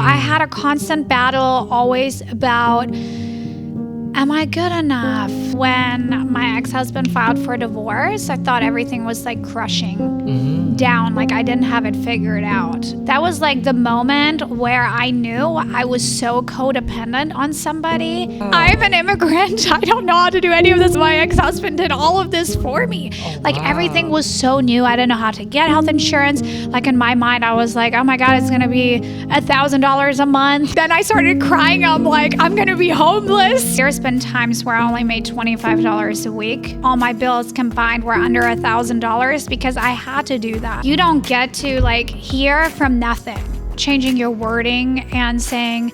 I had a constant battle always about, am I good enough? When my ex-husband filed for divorce, I thought everything was like crushing down, like I didn't have it figured out. That was like the moment where I knew I was so codependent on somebody. I'm an immigrant. I don't know how to do any of this. My ex-husband did all of this for me. Everything was so new. I didn't know how to get health insurance. Like in my mind, I was like, oh my God, it's gonna be $1,000 a month. Then I started crying. I'm like, I'm gonna be homeless. There's been times where I only made $25 a week. All my bills combined were under $1,000 because I had to do that. You don't get to like hear from nothing. Changing your wording and saying,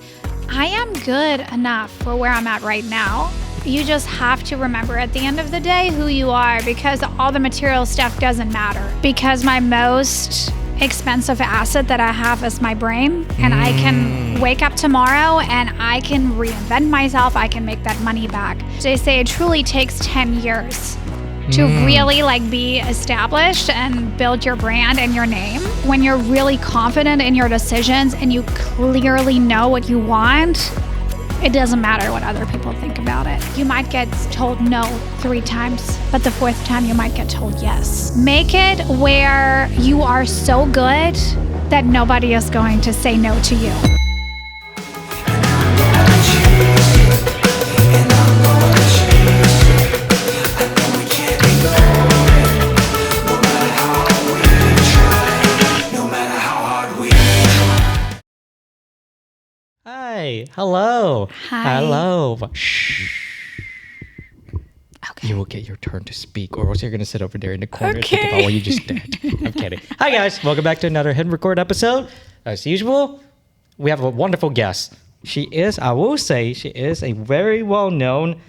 I am good enough for where I'm at right now. You just have to remember at the end of the day who you are, because all the material stuff doesn't matter. Because my most expensive asset that I have is my brain, and I can wake up tomorrow and I can reinvent myself. I can make that money back. They say it truly takes 10 years to really like be established and build your brand and your name. When you're really confident in your decisions and you clearly know what you want, it doesn't matter what other people think about it. You might get told no 3 times, but the 4th time you might get told yes. Make it where you are so good that nobody is going to say no to you. Hi. Hello. Hi. Hello. Shh. Okay. You will get your turn to speak, or else you're going to sit over there in the corner and think about what you just did. I'm kidding. Hi, guys. Welcome back to another Hidden Record episode. As usual, we have a wonderful guest. She is, I will say, she is a very well-known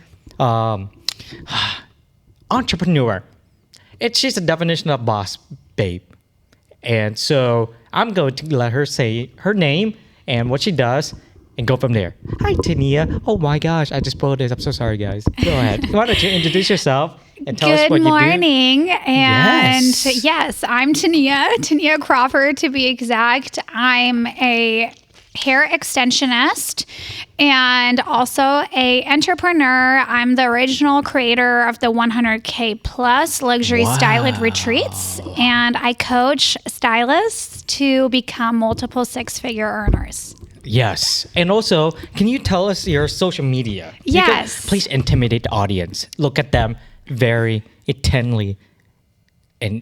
entrepreneur. She's the definition of boss babe. And so I'm going to let her say her name and what she does, and go from there. Hi, Tania. Oh my gosh, I just spoiled this. I'm so sorry, guys. Go ahead. Why don't you introduce yourself and tell us what you do? Good morning. And yes, I'm Tania Crawford to be exact. I'm a hair extensionist and also a entrepreneur. I'm the original creator of the 100K plus luxury stylist retreats, and I coach stylists to become multiple 6-figure earners. Yes. And also, can you tell us your social media? Yes. Please intimidate the audience. Look at them very intently and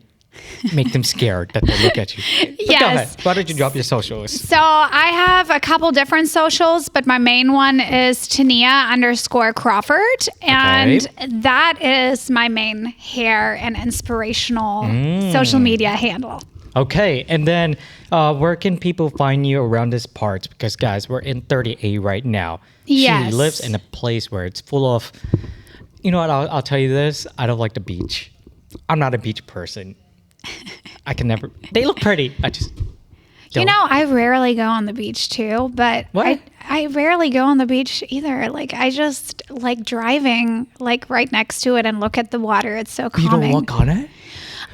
make them scared that they look at you. But Yes. go ahead. Why don't you drop your socials? So I have a couple different socials, but my main one is Tania_Crawford. And that is my main hair and inspirational social media handle. Okay, and then where can people find you around this part? Because guys, we're in 30A right now. Yes. She lives in a place where it's full of, you know what, I'll tell you this, I don't like the beach. I'm not a beach person. I can never, they look pretty, I just don't. You know, I rarely go on the beach too, but What? I rarely go on the beach either. Like I just like driving like right next to it and look at the water. It's so calming. You don't walk on it?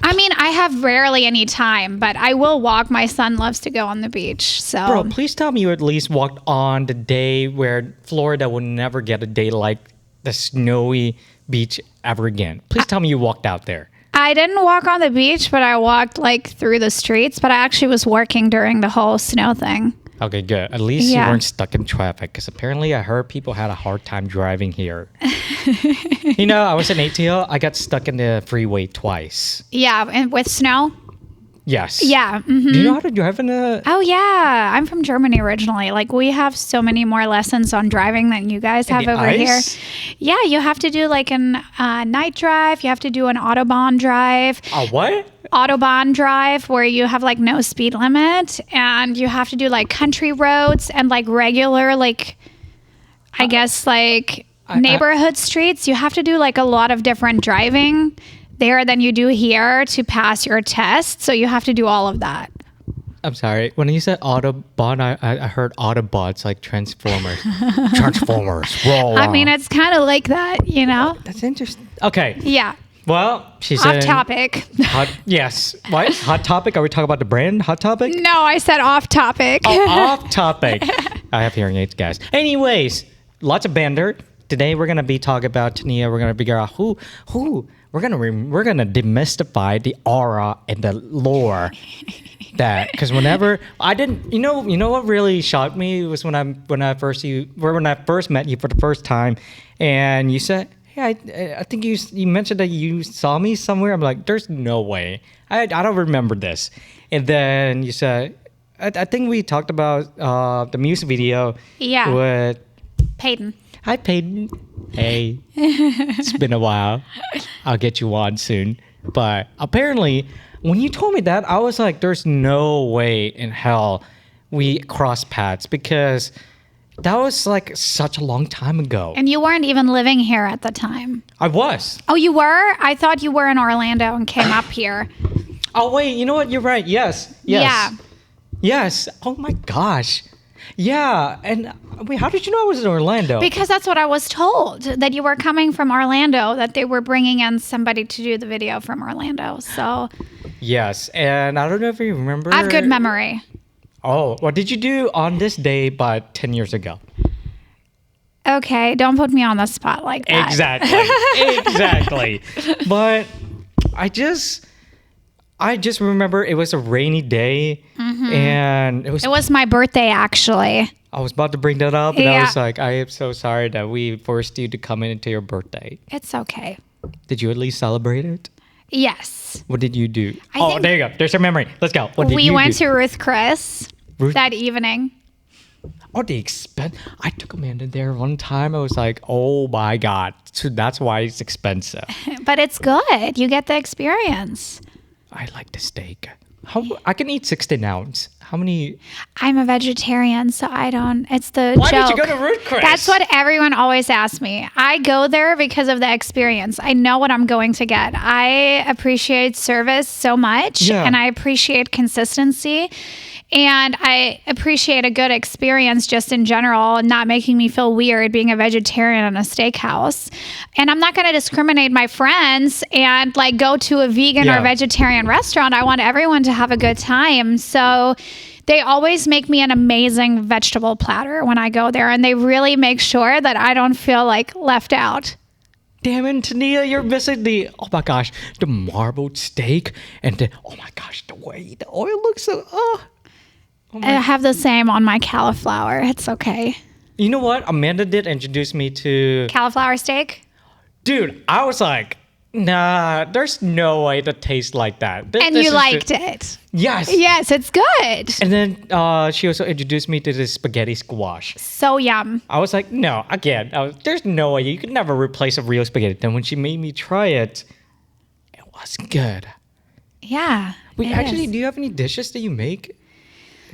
I mean, I have rarely any time, but I will walk. My son loves to go on the beach. So, Bro, please tell me you at least walked on the day where Florida will never get a day like the snowy beach ever again. Please tell me you walked out there. I didn't walk on the beach, but I walked like through the streets, but I actually was working during the whole snow thing. Okay, good. At least you weren't stuck in traffic, because apparently I heard people had a hard time driving here. You know, I was in ATL. I got stuck in the freeway twice. Yeah, and with snow? Yes. Yeah. Do you know how to drive in a... Oh, yeah. I'm from Germany originally. Like, we have so many more lessons on driving than you guys have over here. Yeah, you have to do like a night drive. You have to do an Autobahn drive. A what? Autobahn drive, where you have like no speed limit, and you have to do like country roads and like regular, like, I guess like neighborhood streets. You have to do like a lot of different driving there than you do here to pass your test. So you have to do all of that. I'm sorry. When you said Autobahn, I heard Autobots, like Transformers. Transformers. Roll I mean, it's kind of like that, you know? That's interesting. Okay. Yeah. Well, she Off said. topic. Yes. What? Hot Topic? Are we talking about the brand Hot Topic? No, I said off topic. Oh, off topic. I have hearing aids, guys. Anyways, lots of banter. Today we're gonna be talking about Tania. We're gonna figure out who. We're gonna demystify the aura and the lore. That because whenever I didn't, you know what really shocked me was when I first met you for the first time, and you said, "Hey, I think you mentioned that you saw me somewhere." I'm like, "There's no way. I don't remember this." And then you said, "I think we talked about the music video." Yeah. With Peyton. Hi, Peyton. Hey, it's been a while. I'll get you on soon. But apparently, when you told me that, I was like, there's no way in hell we cross paths because that was like such a long time ago. And you weren't even living here at the time. I was. Oh, you were? I thought you were in Orlando and came up here. Oh, wait, you know what? You're right. Yes. Yeah. Yes. Oh my gosh. Yeah. And wait, how did you know I was in Orlando? Because that's what I was told, that you were coming from Orlando, that they were bringing in somebody to do the video from Orlando. So Yes. And I don't know if you remember. I have good memory. Oh, what did you do on this day but 10 years ago? Okay, don't put me on the spot like that. Exactly. But I just remember it was a rainy day and It was my birthday, actually. I was about to bring that up and I Yeah. was like, I am so sorry that we forced you to come into your birthday. It's okay. Did you at least celebrate it? Yes. What did you do? I Oh, think- there you go. There's your memory. Let's go. What did We you went do? to Ruth Chris Ruth- that evening. Oh, the expense. I took Amanda there one time. I was like, oh my God. So that's why it's expensive. But it's good. You get the experience. I like the steak. I can eat 16 ounce. How many? I'm a vegetarian, so I don't. It's the Why joke. did you go to Ruth Chris? That's what everyone always asks me. I go there because of the experience. I know what I'm going to get. I appreciate service so much, Yeah. and I appreciate consistency. And I appreciate a good experience just in general, not making me feel weird being a vegetarian in a steakhouse. And I'm not going to discriminate my friends and like go to a vegan Yeah. or vegetarian restaurant. I want everyone to have a good time. So they always make me an amazing vegetable platter when I go there. And they really make sure that I don't feel like left out. Damn it, Tania, you're missing the, oh my gosh, the marbled steak and the, oh my gosh, the way the oil looks so, I have the same on my cauliflower. It's okay. You know what? Amanda did introduce me to, Cauliflower steak? dude, I was like, nah, there's no way to taste like that. And you liked it. Yes. Yes, it's good. And then she also introduced me to the spaghetti squash. So yum. I was like, no, again, there's no way. You could never replace a real spaghetti. Then when she made me try it, it was good. Yeah. Wait, it actually, is. do you have any dishes that you make?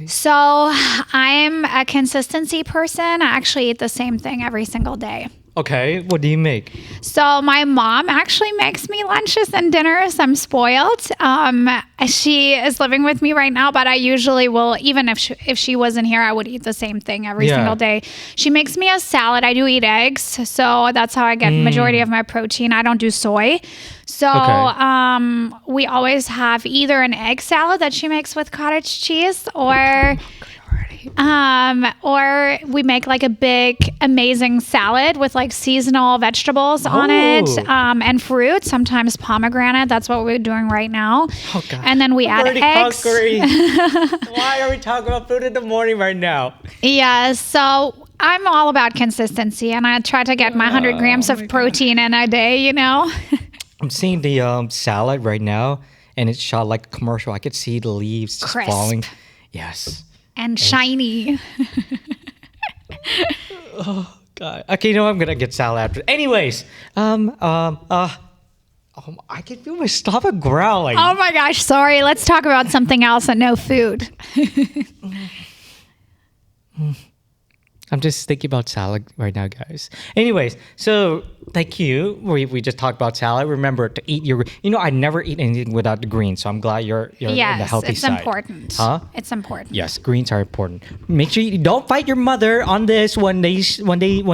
So I'm a consistency person. I actually eat the same thing every single day. Okay, what do you make? So my mom actually makes me lunches and dinners. I'm spoiled. She is living with me right now, but I usually will, even if she wasn't here, I would eat the same thing every Yeah. single day. She makes me a salad. I do eat eggs, so that's how I get majority of my protein. I don't do soy. So Okay. we always have either an egg salad that she makes with cottage cheese or we make like a big amazing salad with like seasonal vegetables on it Oh. and fruit, sometimes pomegranate. That's what we're doing right now. Oh, God. And then we I'm add already eggs. hungry. Why are we talking about food in the morning right now? Yeah, so I'm all about consistency, and I try to get my 100 grams of protein in a day, you know. I'm seeing the salad right now, and it's shot like a commercial. I could see the leaves just Crisp. falling. Yes. And shiny. God. Okay, you know, I'm gonna get salad after. Anyways, I can feel my stomach growling. Oh my gosh, sorry. Let's talk about something else and no food. I'm just thinking about salad right now, guys. Anyways, so thank you. We just talked about salad. Remember to eat your. I never eat anything without the greens, so I'm glad you're on the healthy it's side. Important. Huh? It's important. Yes, greens are important. Make sure you don't fight your mother on this when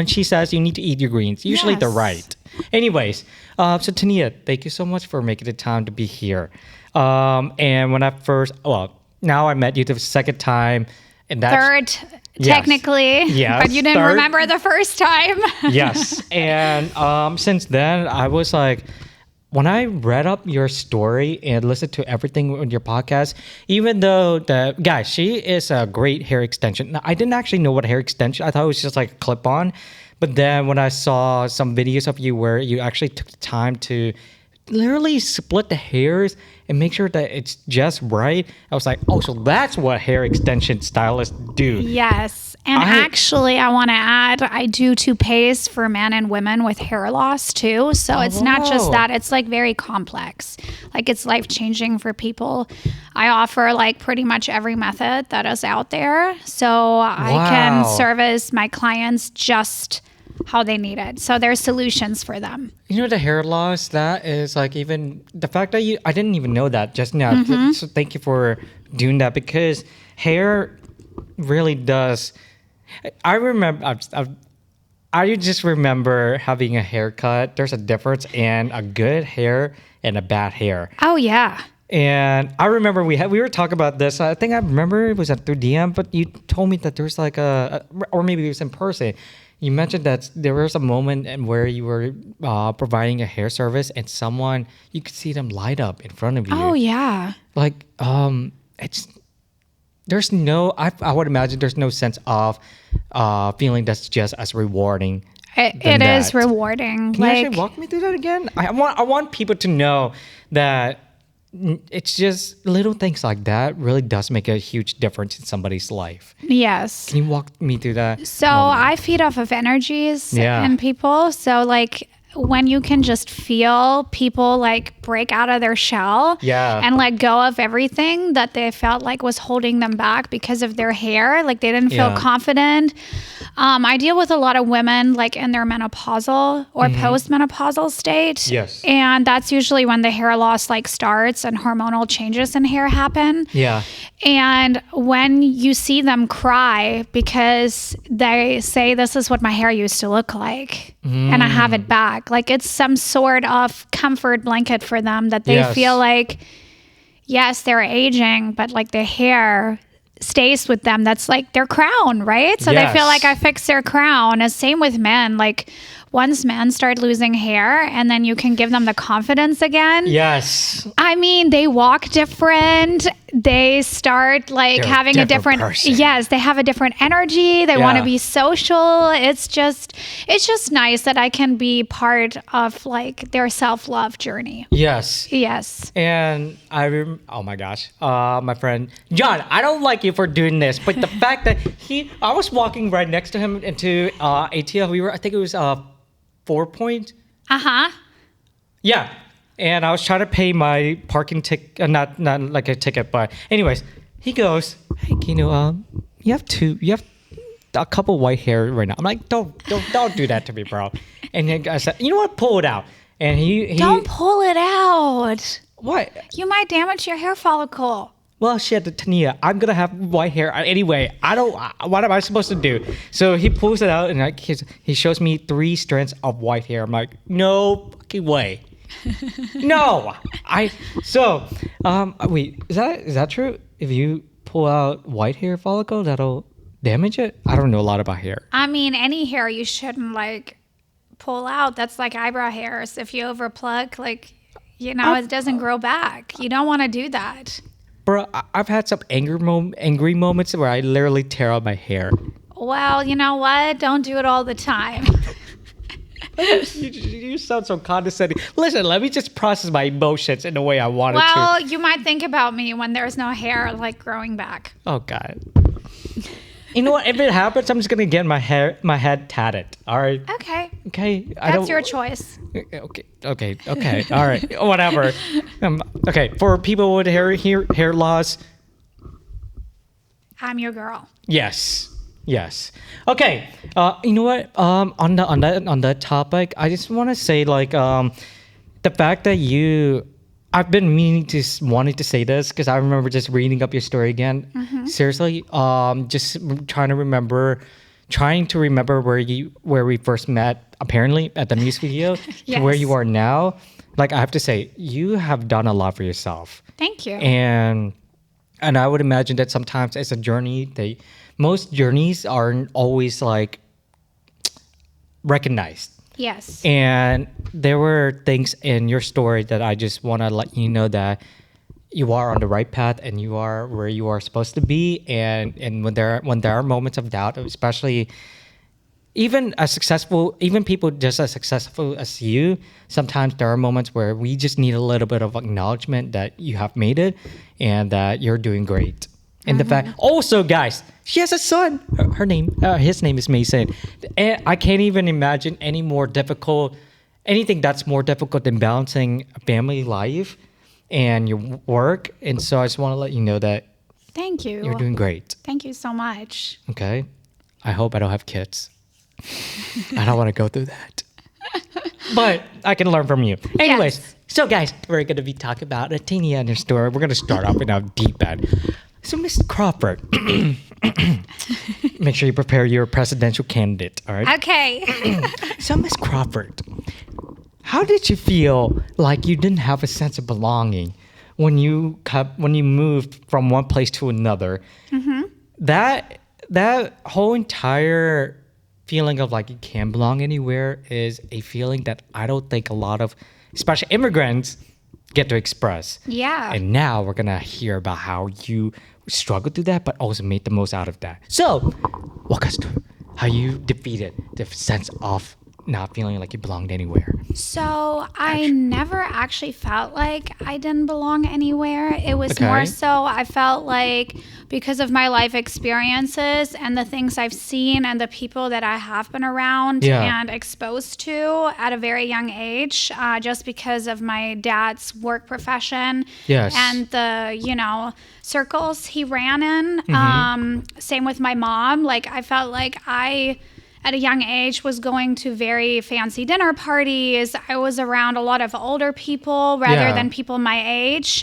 she says you need to eat your greens. Usually they're right. Anyways, so Tania, thank you so much for making the time to be here. And when now I met you the second time, and that's third. Technically, but you didn't remember the first time. Yes. And since then, I was like, when I read up your story and listened to everything on your podcast, even though guys, she is a great hair extension. Now, I didn't actually know what hair extension, I thought it was just like a clip on. But then when I saw some videos of you where you actually took the time to literally split the hairs and make sure that it's just right, I was like, oh, so that's what hair extension stylists do. Yes. And actually, I want to add, I do toupees for men and women with hair loss too. So it's not just that, it's like very complex. Like it's life-changing for people. I offer like pretty much every method that is out there. So I can service my clients just how they need it. So there's solutions for them. The hair loss, that is like, even the fact that I didn't even know that just now. So thank you for doing that, because hair really does. I remember, I just remember having a haircut. There's a difference in a good hair and a bad hair. Oh yeah. And I remember we were talking about this. I think I remember it was through DM, but you told me that there's like or maybe it was in person. You mentioned that there was a moment where you were providing a hair service, and someone, you could see them light up in front of you. Oh yeah. Like there's no. I would imagine there's no sense of feeling that's just as rewarding. It is rewarding. Can you actually walk me through that again? I want people to know that it's just little things like that really does make a huge difference in somebody's life. Yes. Can you walk me through that? So I feed off of energies in people. So like when you can just feel people like break out of their shell and let go of everything that they felt like was holding them back because of their hair, like they didn't feel confident. I deal with a lot of women like in their menopausal or postmenopausal state. Yes. And that's usually when the hair loss like starts and hormonal changes in hair happen. Yeah. And when you see them cry because they say, this is what my hair used to look like and I have it back. Like it's some sort of comfort blanket for them that they feel like, yes, they're aging, but like the hair stays with them. That's like their crown, right? So they feel like I fixed their crown. And same with men. Like once men start losing hair and then you can give them the confidence again. Yes. I mean, they walk different. They start like having a different person. Yes, they have a different energy. They want to be social. It's just nice that I can be part of like their self-love journey. Yes. Yes. And oh my gosh, my friend John, I don't like you for doing this, but the fact that I was walking right next to him into ATL. I think it was 4 Point. Yeah. And I was trying to pay my parking ticket, not like a ticket, but anyways, he goes, hey, you have a couple white hair right now. I'm like, don't do that to me, bro. And then I said, you know what, pull it out. And he don't pull it out. What? You might damage your hair follicle. Well, shit, Tania, I'm gonna have white hair anyway. What am I supposed to do? So he pulls it out and he shows me 3 strands of white hair. I'm like, no fucking way. No. Wait, is that true? If you pull out white hair follicle, that'll damage it? I don't know a lot about hair. I mean, any hair you shouldn't like pull out. That's like eyebrow hairs. If you overplug, like, it doesn't grow back. You don't want to do that. Bro, I've had some angry moments where I literally tear out my hair. Well, you know what? Don't do it all the time. You sound so condescending. Listen, let me just process my emotions in the way I wanted to. Well, you might think about me when there's no hair like growing back. Oh, God. You know what? If it happens, I'm just going to get my head tatted. All right? Okay. That's your choice. Okay. All right. Whatever. Okay. For people with hair loss. I'm your girl. Yes. Yes. Okay. You know what? On that topic, I just want to say the fact that I've been wanting to say this because I remember just reading up your story again. Seriously, just trying to remember where we first met. Apparently at the music video to where you are now. Like I have to say, you have done a lot for yourself. Thank you. And I would imagine that sometimes it's a journey. Most journeys aren't always like recognized. Yes. And there were things in your story that I just want to let you know that you are on the right path and you are where you are supposed to be. And when there are moments of doubt, especially even people just as successful as you, sometimes there are moments where we just need a little bit of acknowledgement that you have made it and that you're doing great. And the fact, also guys, she has a son. His name is Mason. And I can't even imagine anything that's more difficult than balancing a family life and your work. And so I just want to let you know that thank you. You're doing great. Thank you so much. Okay. I hope I don't have kids. I don't want to go through that. But I can learn from you. Anyways, So guys, we're going to be talking about Tania and her story. We're going to start off in a deep end. So Miss Crawford, make sure you prepare your presidential candidate, all right? Okay. So Miss Crawford, how did you feel like you didn't have a sense of belonging when you moved from one place to another? Mm-hmm. That whole entire feeling of like you can't belong anywhere is a feeling that I don't think a lot of, especially immigrants, get to express. Yeah. And now we're gonna hear about how you struggled through that, but also made the most out of that. So, walk us through how you defeated the sense of not feeling like you belonged anywhere. So I never actually felt like I didn't belong anywhere. It was more so I felt like because of my life experiences and the things I've seen and the people that I have been around and exposed to at a very young age, just because of my dad's work profession and the, circles he ran in. Mm-hmm. Same with my mom. Like I felt like at a young age was going to very fancy dinner parties. I was around a lot of older people rather than people my age,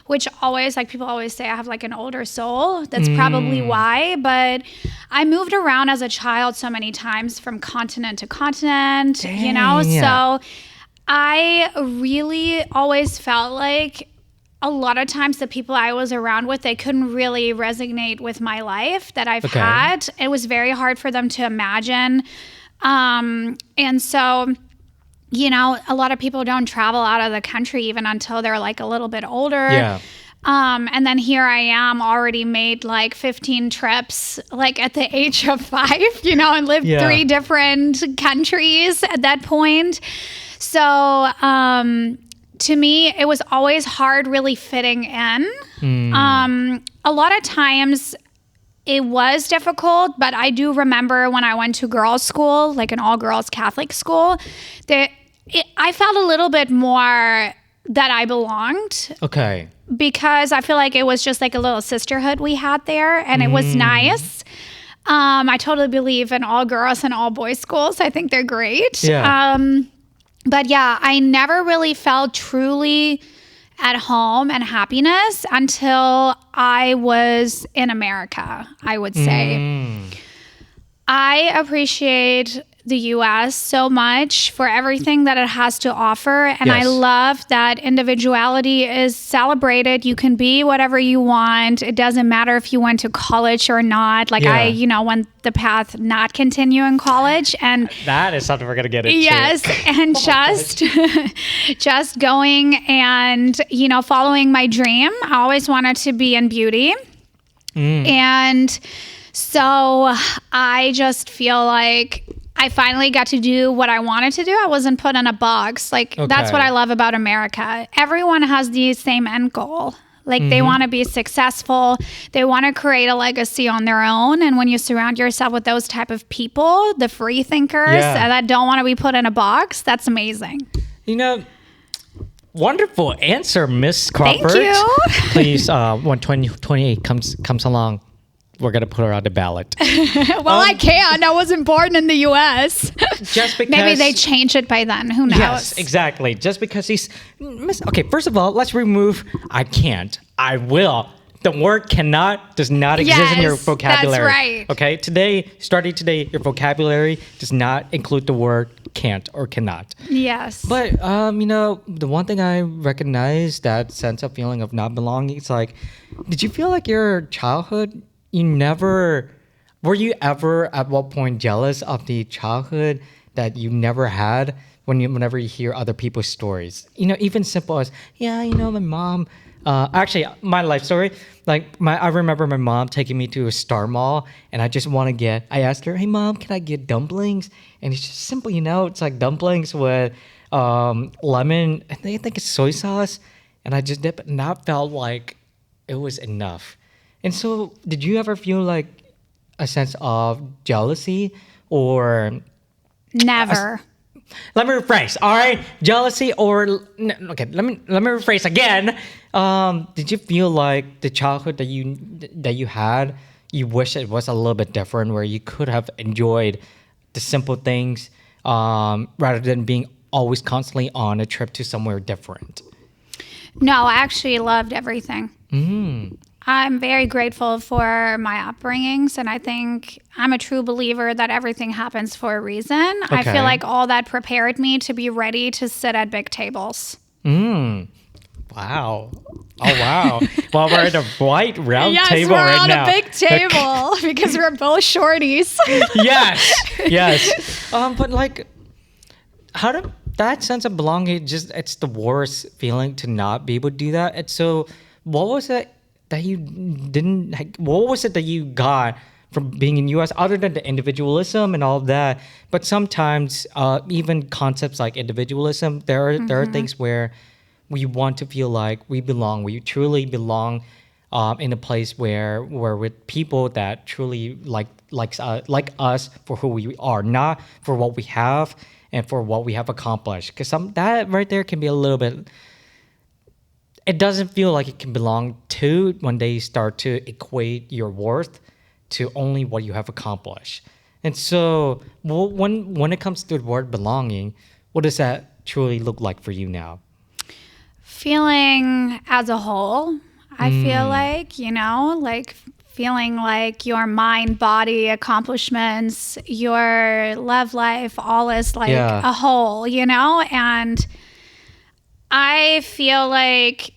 which always, like people always say I have like an older soul. That's probably why. But I moved around as a child so many times from continent to continent, so I really always felt like a lot of times the people I was around with, they couldn't really resonate with my life that I've had. It was very hard for them to imagine. And so, a lot of people don't travel out of the country even until they're like a little bit older. Yeah. And then here I am already made like 15 trips, like at the age of 5, and lived 3 different countries at that point. So, to me, it was always hard really fitting in. A lot of times it was difficult, but I do remember when I went to girls' school, like an all-girls Catholic school, I felt a little bit more that I belonged. Okay. Because I feel like it was just like a little sisterhood we had there, and it was nice. I totally believe in all girls and all boys schools. I think they're great. Yeah. But yeah, I never really felt truly at home and happiness until I was in America, I would say. I appreciate the U.S. so much for everything that it has to offer. And I love that individuality is celebrated. You can be whatever you want. It doesn't matter if you went to college or not. Like I went the path not continue in college. And that is something we're going to get into. Yes. And just going and, following my dream. I always wanted to be in beauty. And so I just feel like I finally got to do what I wanted to do. I wasn't put in a box. That's what I love about America. Everyone has the same end goal. They want to be successful. They want to create a legacy on their own. And when you surround yourself with those type of people, the free thinkers that don't want to be put in a box, that's amazing. Wonderful answer, Miss Crawford. Thank you. Please, when 2028 comes along, we're gonna put her on the ballot. Well, I can't. I wasn't born in the U.S. Just because Maybe they change it by then. Who knows? Yes, exactly. Just because he's okay. First of all, let's remove. I can't. I will. The word cannot does not exist in your Yes, vocabulary. that's right. Okay. Starting today, your vocabulary does not include the word can't or cannot. Yes. But the one thing I recognize, that sense of feeling of not belonging, it's like, did you feel like your childhood, were you ever at what point jealous of the childhood that you never had whenever you hear other people's stories? Even simple as, my mom, actually my life story, I remember my mom taking me to a Star Mall, and I asked her, hey mom, can I get dumplings? And it's just simple, it's like dumplings with lemon, I think it's soy sauce, and I just dip it, and that felt like it was enough. And so did you ever feel like a sense of jealousy or Never. let me rephrase. All right, jealousy okay. Let me rephrase again. Did you feel like the childhood that you had, you wish it was a little bit different, where you could have enjoyed the simple things rather than being always constantly on a trip to somewhere different? No, I actually loved everything. I'm very grateful for my upbringings, and I think I'm a true believer that everything happens for a reason. I Okay. feel like all that prepared me to be ready to sit at big tables. Wow. Oh wow. Well, we're at a white round Yes, table we're right on now. a big table because we're both shorties. Yes. But like, how do that sense of belonging? It's the worst feeling to not be able to do that. And so, what was it that you didn't? What was it that you got from being in U.S. other than the individualism and all of that? But sometimes, even concepts like individualism, there are things where we want to feel like we belong. We truly belong in a place where we're with people that truly like us for who we are, not for what we have and for what we have accomplished. Because that right there can be a little bit. It doesn't feel like it can belong to when they start to equate your worth to only what you have accomplished. And so, when it comes to the word belonging, what does that truly look like for you now? Feeling as a whole, I feel like, like feeling like your mind, body, accomplishments, your love life, all is like a whole, and I feel like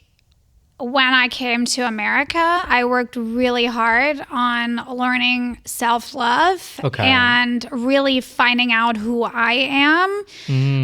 when I came to America, I worked really hard on learning self-love and really finding out who I am.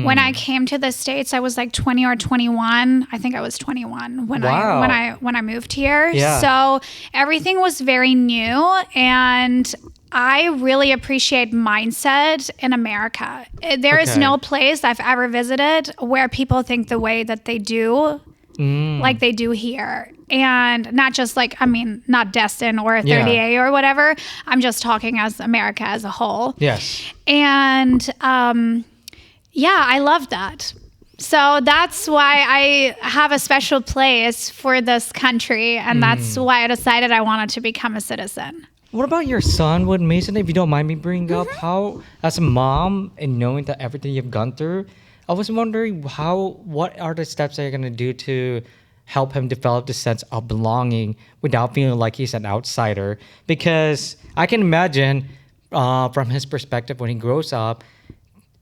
When I came to the States, I was like 20 or 21. I think I was 21 when I moved here. Yeah. So everything was very new, and I really appreciate mindset in America. There is no place I've ever visited where people think the way that they do, like they do here. And not just not Destin or 30A or whatever. I'm just talking as America as a whole. Yes. And I love that. So that's why I have a special place for this country. And that's why I decided I wanted to become a citizen. What about your son, Wood Mason? If you don't mind me bringing up, how, as a mom and knowing that everything you've gone through, I was wondering what are the steps that you're going to do to help him develop the sense of belonging without feeling like he's an outsider? Because I can imagine from his perspective when he grows up,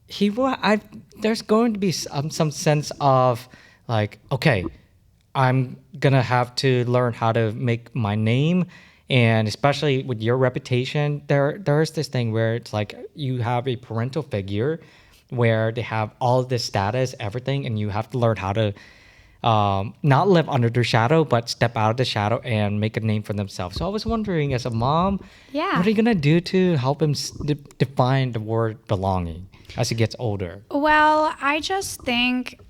there's going to be some sense of like, okay, I'm going to have to learn how to make my name. And especially with your reputation, there's this thing where it's like you have a parental figure where they have all this status, everything, and you have to learn how to not live under their shadow, but step out of the shadow and make a name for themselves. So I was wondering, as a mom, what are you going to do to help him define the word belonging as he gets older? Well, I just think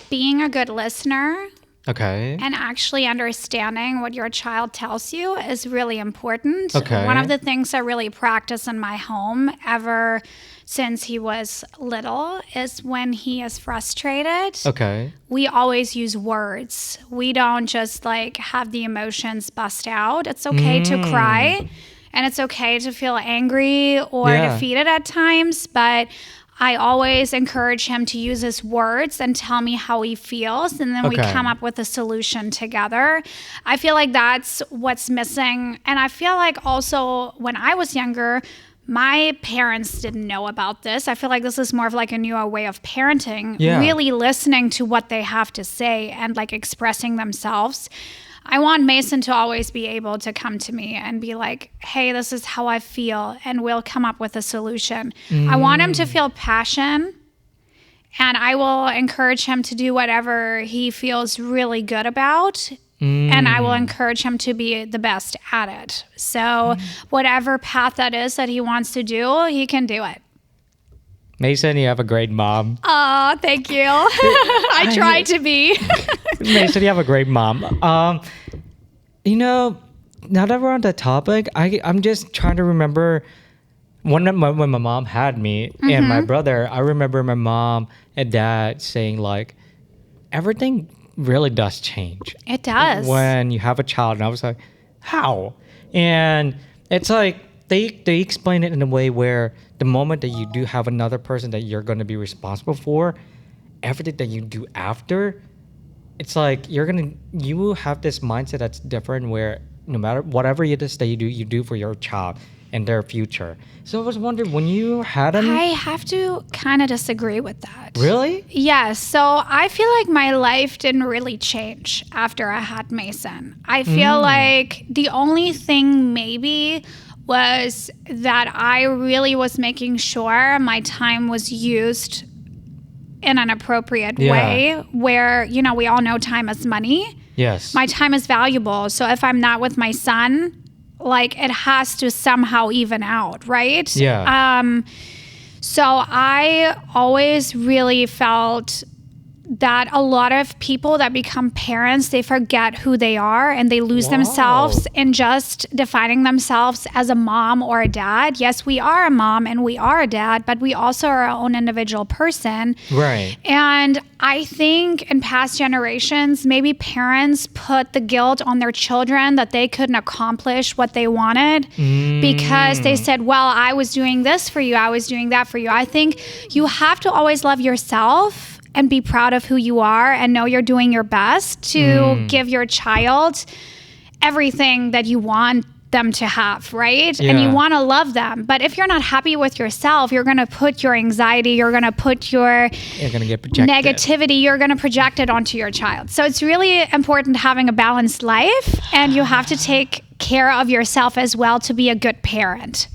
being a good listener and actually understanding what your child tells you is really important. One of the things I really practice in my home ever since he was little is when he is frustrated, we always use words. We don't just have the emotions bust out. It's okay to cry. And it's okay to feel angry or Yeah. defeated at times, but I always encourage him to use his words and tell me how he feels, and then we Okay. come up with a solution together. I feel like that's what's missing. And I feel like also when I was younger, my parents didn't know about this. I feel like this is more of like a newer way of parenting, Yeah. really listening to what they have to say and like expressing themselves. I want Mason to always be able to come to me and be like, hey, this is how I feel, and we'll come up with a solution. I want him to feel passion, and I will encourage him to do whatever he feels really good about. And I will encourage him to be the best at it. So whatever path that is that he wants to do, he can do it. Mason, you have a great mom. Oh, thank you. I try to be. Mason, you have a great mom. You know, now that we're on that topic, I'm just trying to remember when my mom had me and my brother. I remember my mom and dad saying like, everything really does change It does. when you have a child. And I was like, how? And it's like they explain it in a way where the moment that you do have another person that you're going to be responsible for, everything that you do after, it's like you will have this mindset that's different where no matter whatever it is that you do for your child and their future. So I was wondering, when you had them, I have to kind of disagree with that. really? Yes. So I feel like my life didn't really change after I had Mason. I feel like the only thing maybe was that I really was making sure my time was used in an appropriate way where, you know, we all know time is money. Yes. My time is valuable. So if I'm not with my son, like it has to somehow even out, right? Yeah. So I always really felt that a lot of people that become parents, they forget who they are and they lose themselves in just defining themselves as a mom or a dad. Yes, we are a mom and we are a dad, but we also are our own individual person. Right. And I think in past generations, maybe parents put the guilt on their children that they couldn't accomplish what they wanted because they said, well, I was doing this for you, I was doing that for you. I think you have to always love yourself and be proud of who you are and know you're doing your best to give your child everything that you want them to have, right? And you Yeah. want to love them. But if you're not happy with yourself, you're going to put your anxiety, you're going to put your You're going to get projected. negativity, you're going to project it onto your child. So it's really important having a balanced life, and you have to take care of yourself as well to be a good parent.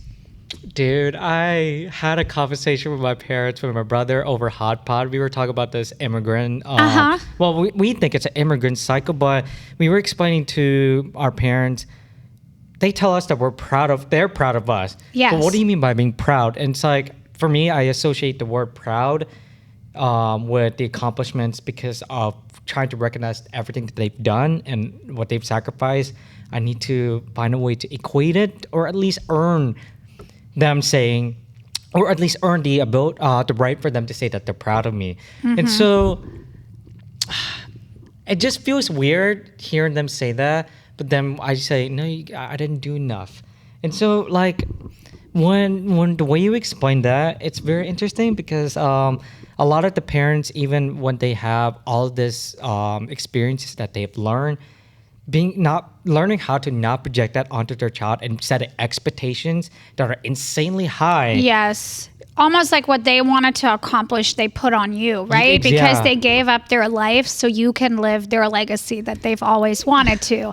Dude, I had a conversation with my parents, with my brother over Hot Pot. We were talking about this immigrant. Well, we think it's an immigrant cycle, but we were explaining to our parents. They tell us that they're proud of us. Yes. But what do you mean by being proud? And it's like, for me, I associate the word proud with the accomplishments because of trying to recognize everything that they've done and what they've sacrificed. I need to find a way to equate it, or at least earn them saying, or at least earn the right for them to say that they're proud of me. And so it just feels weird hearing them say that, but then I say, no, I didn't do enough. And so like when the way you explain that, it's very interesting because a lot of the parents, even when they have all this experiences that they've learned, learning how to not project that onto their child and set expectations that are insanely high. Yes. Almost like what they wanted to accomplish, they put on you, right? Because they gave up their life so you can live their legacy that they've always wanted to.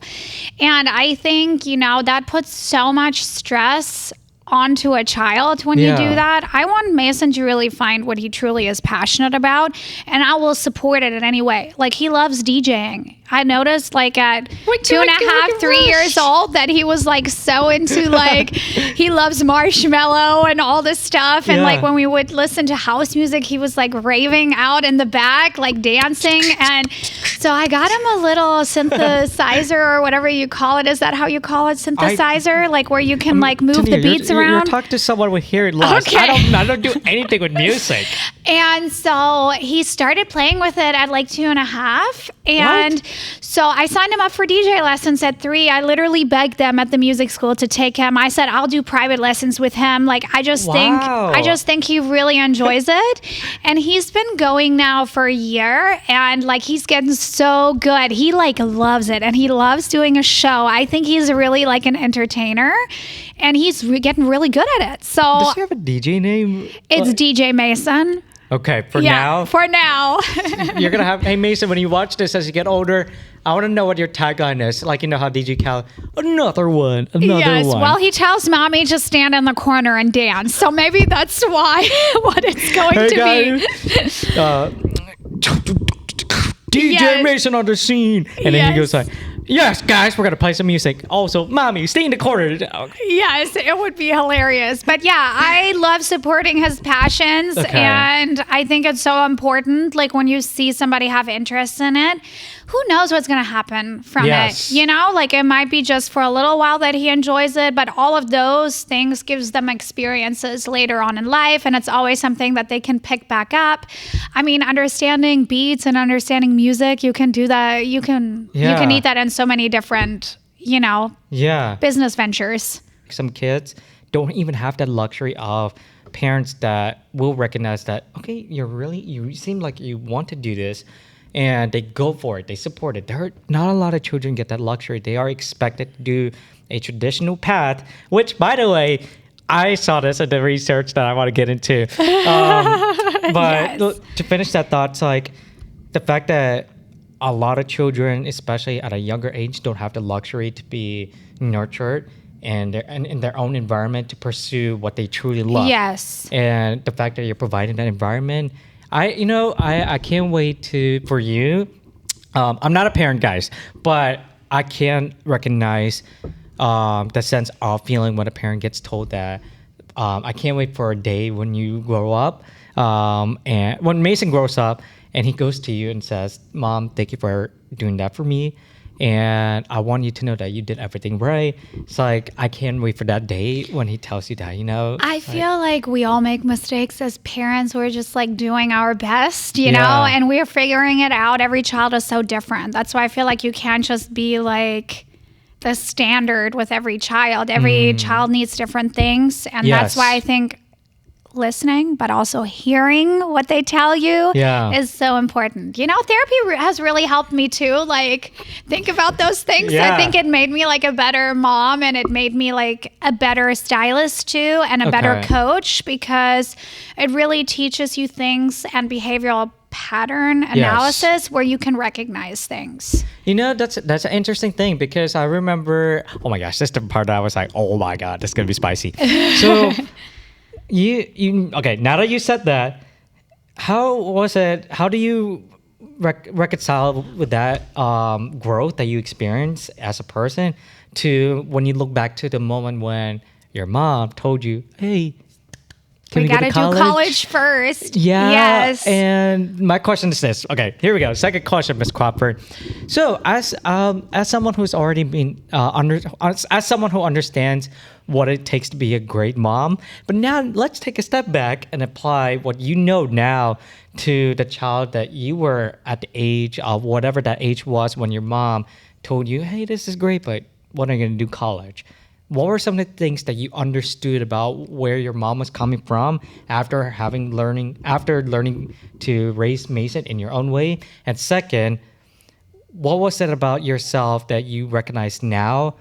And I think, that puts so much stress onto a child when you do that. I want Mason to really find what he truly is passionate about, and I will support it in any way. Like, he loves DJing. I noticed like at 2.5, 3 years old that he was like so into like, he loves Marshmello and all this stuff. And like when we would listen to house music, he was like raving out in the back, like dancing. And so I got him a little synthesizer or whatever you call it. Is that how you call it? Synthesizer? Like where you can like move Tania, the beats around? You're talking to someone with hearing loss. Okay. I don't do anything with music. And so he started playing with it at like 2.5. And So I signed him up for DJ lessons at 3. I literally begged them at the music school to take him. I said, I'll do private lessons with him. Like, I just think he really enjoys it. And he's been going now for a year, and like, he's getting so good. He like loves it, and he loves doing a show. I think he's really like an entertainer, and he's getting really good at it. So does he have a DJ name? It's DJ Mason. Okay, for now. For now. You're gonna have, hey Mason, when you watch this as you get older, I want to know what your tagline is. Like, you know how DJ Cal, another one. Yes, well, he tells mommy to stand in the corner and dance. So maybe that's why, what it's going to be. DJ Mason on the scene. And then he goes like, yes, guys, we're going to play some music. Also, mommy, stay in the corner. Yes, it would be hilarious. But yeah, I love supporting his passions. Okay. And I think it's so important. Like, when you see somebody have interest in it, who knows what's going to happen from it? You know, like, it might be just for a little while that he enjoys it, but all of those things gives them experiences later on in life. And it's always something that they can pick back up. I mean, understanding beats and understanding music, you can do that. You can eat that in so many different, business ventures. Some kids don't even have that luxury of parents that will recognize that, okay, you seem like you want to do this, and they go for it, they support it. There are not a lot of children get that luxury. They are expected to do a traditional path, which, by the way, I saw this in the research that I want to get into. But to finish that thought, it's like the fact that a lot of children, especially at a younger age, don't have the luxury to be nurtured and in their own environment to pursue what they truly love. Yes. And the fact that you're providing that environment, I can't wait for you. I'm not a parent, guys, but I can recognize the sense of feeling when a parent gets told that. I can't wait for a day when you grow up, and when Mason grows up and he goes to you and says, "Mom, thank you for doing that for me, and I want you to know that you did everything right." It's like, I can't wait for that day when he tells you that, I feel like we all make mistakes as parents. We're just like doing our best, you know, and we're figuring it out. Every child is so different. That's why I feel like you can't just be like the standard with every child. Every child needs different things. And that's why I think listening, but also hearing what they tell you is so important. Therapy has really helped me too. Like, think about those things. I think it made me like a better mom, and it made me like a better stylist too, and a better coach, because it really teaches you things and behavioral pattern analysis where you can recognize things. That's an interesting thing, because I remember, oh my gosh, that's the part that I was like, oh my God, this is going to be spicy. So okay, now that you said that, how was it, how do you reconcile with that growth that you experienced as a person to when you look back to the moment when your mom told you, hey, we got to do college first. Yeah. Yes. And my question is this. Okay, here we go. Second question, Ms. Crawford. So, as someone who's already been as someone who understands what it takes to be a great mom, but now let's take a step back and apply what you know now to the child that you were at the age of whatever that age was when your mom told you, "Hey, this is great, but when are you going to do college?" What were some of the things that you understood about where your mom was coming from after learning to raise Mason in your own way? And second, what was it about yourself that you recognize now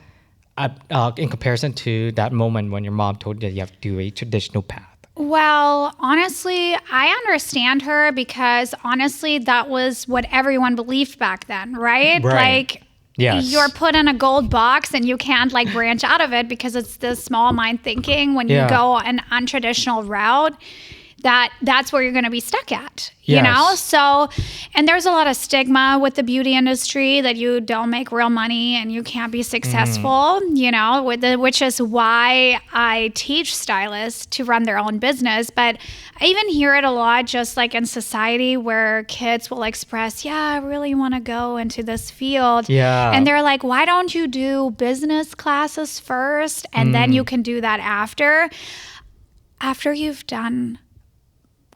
in comparison to that moment when your mom told you that you have to do a traditional path? Well, honestly, I understand her, because honestly, that was what everyone believed back then, right? Like, yes. You're put in a gold box and you can't like branch out of it, because it's this small mind thinking when you go an untraditional route. That's where you're going to be stuck at, you know? So, and there's a lot of stigma with the beauty industry that you don't make real money and you can't be successful, which is why I teach stylists to run their own business. But I even hear it a lot just like in society, where kids will express, I really want to go into this field. Yeah. And they're like, why don't you do business classes first and then you can do that after you've done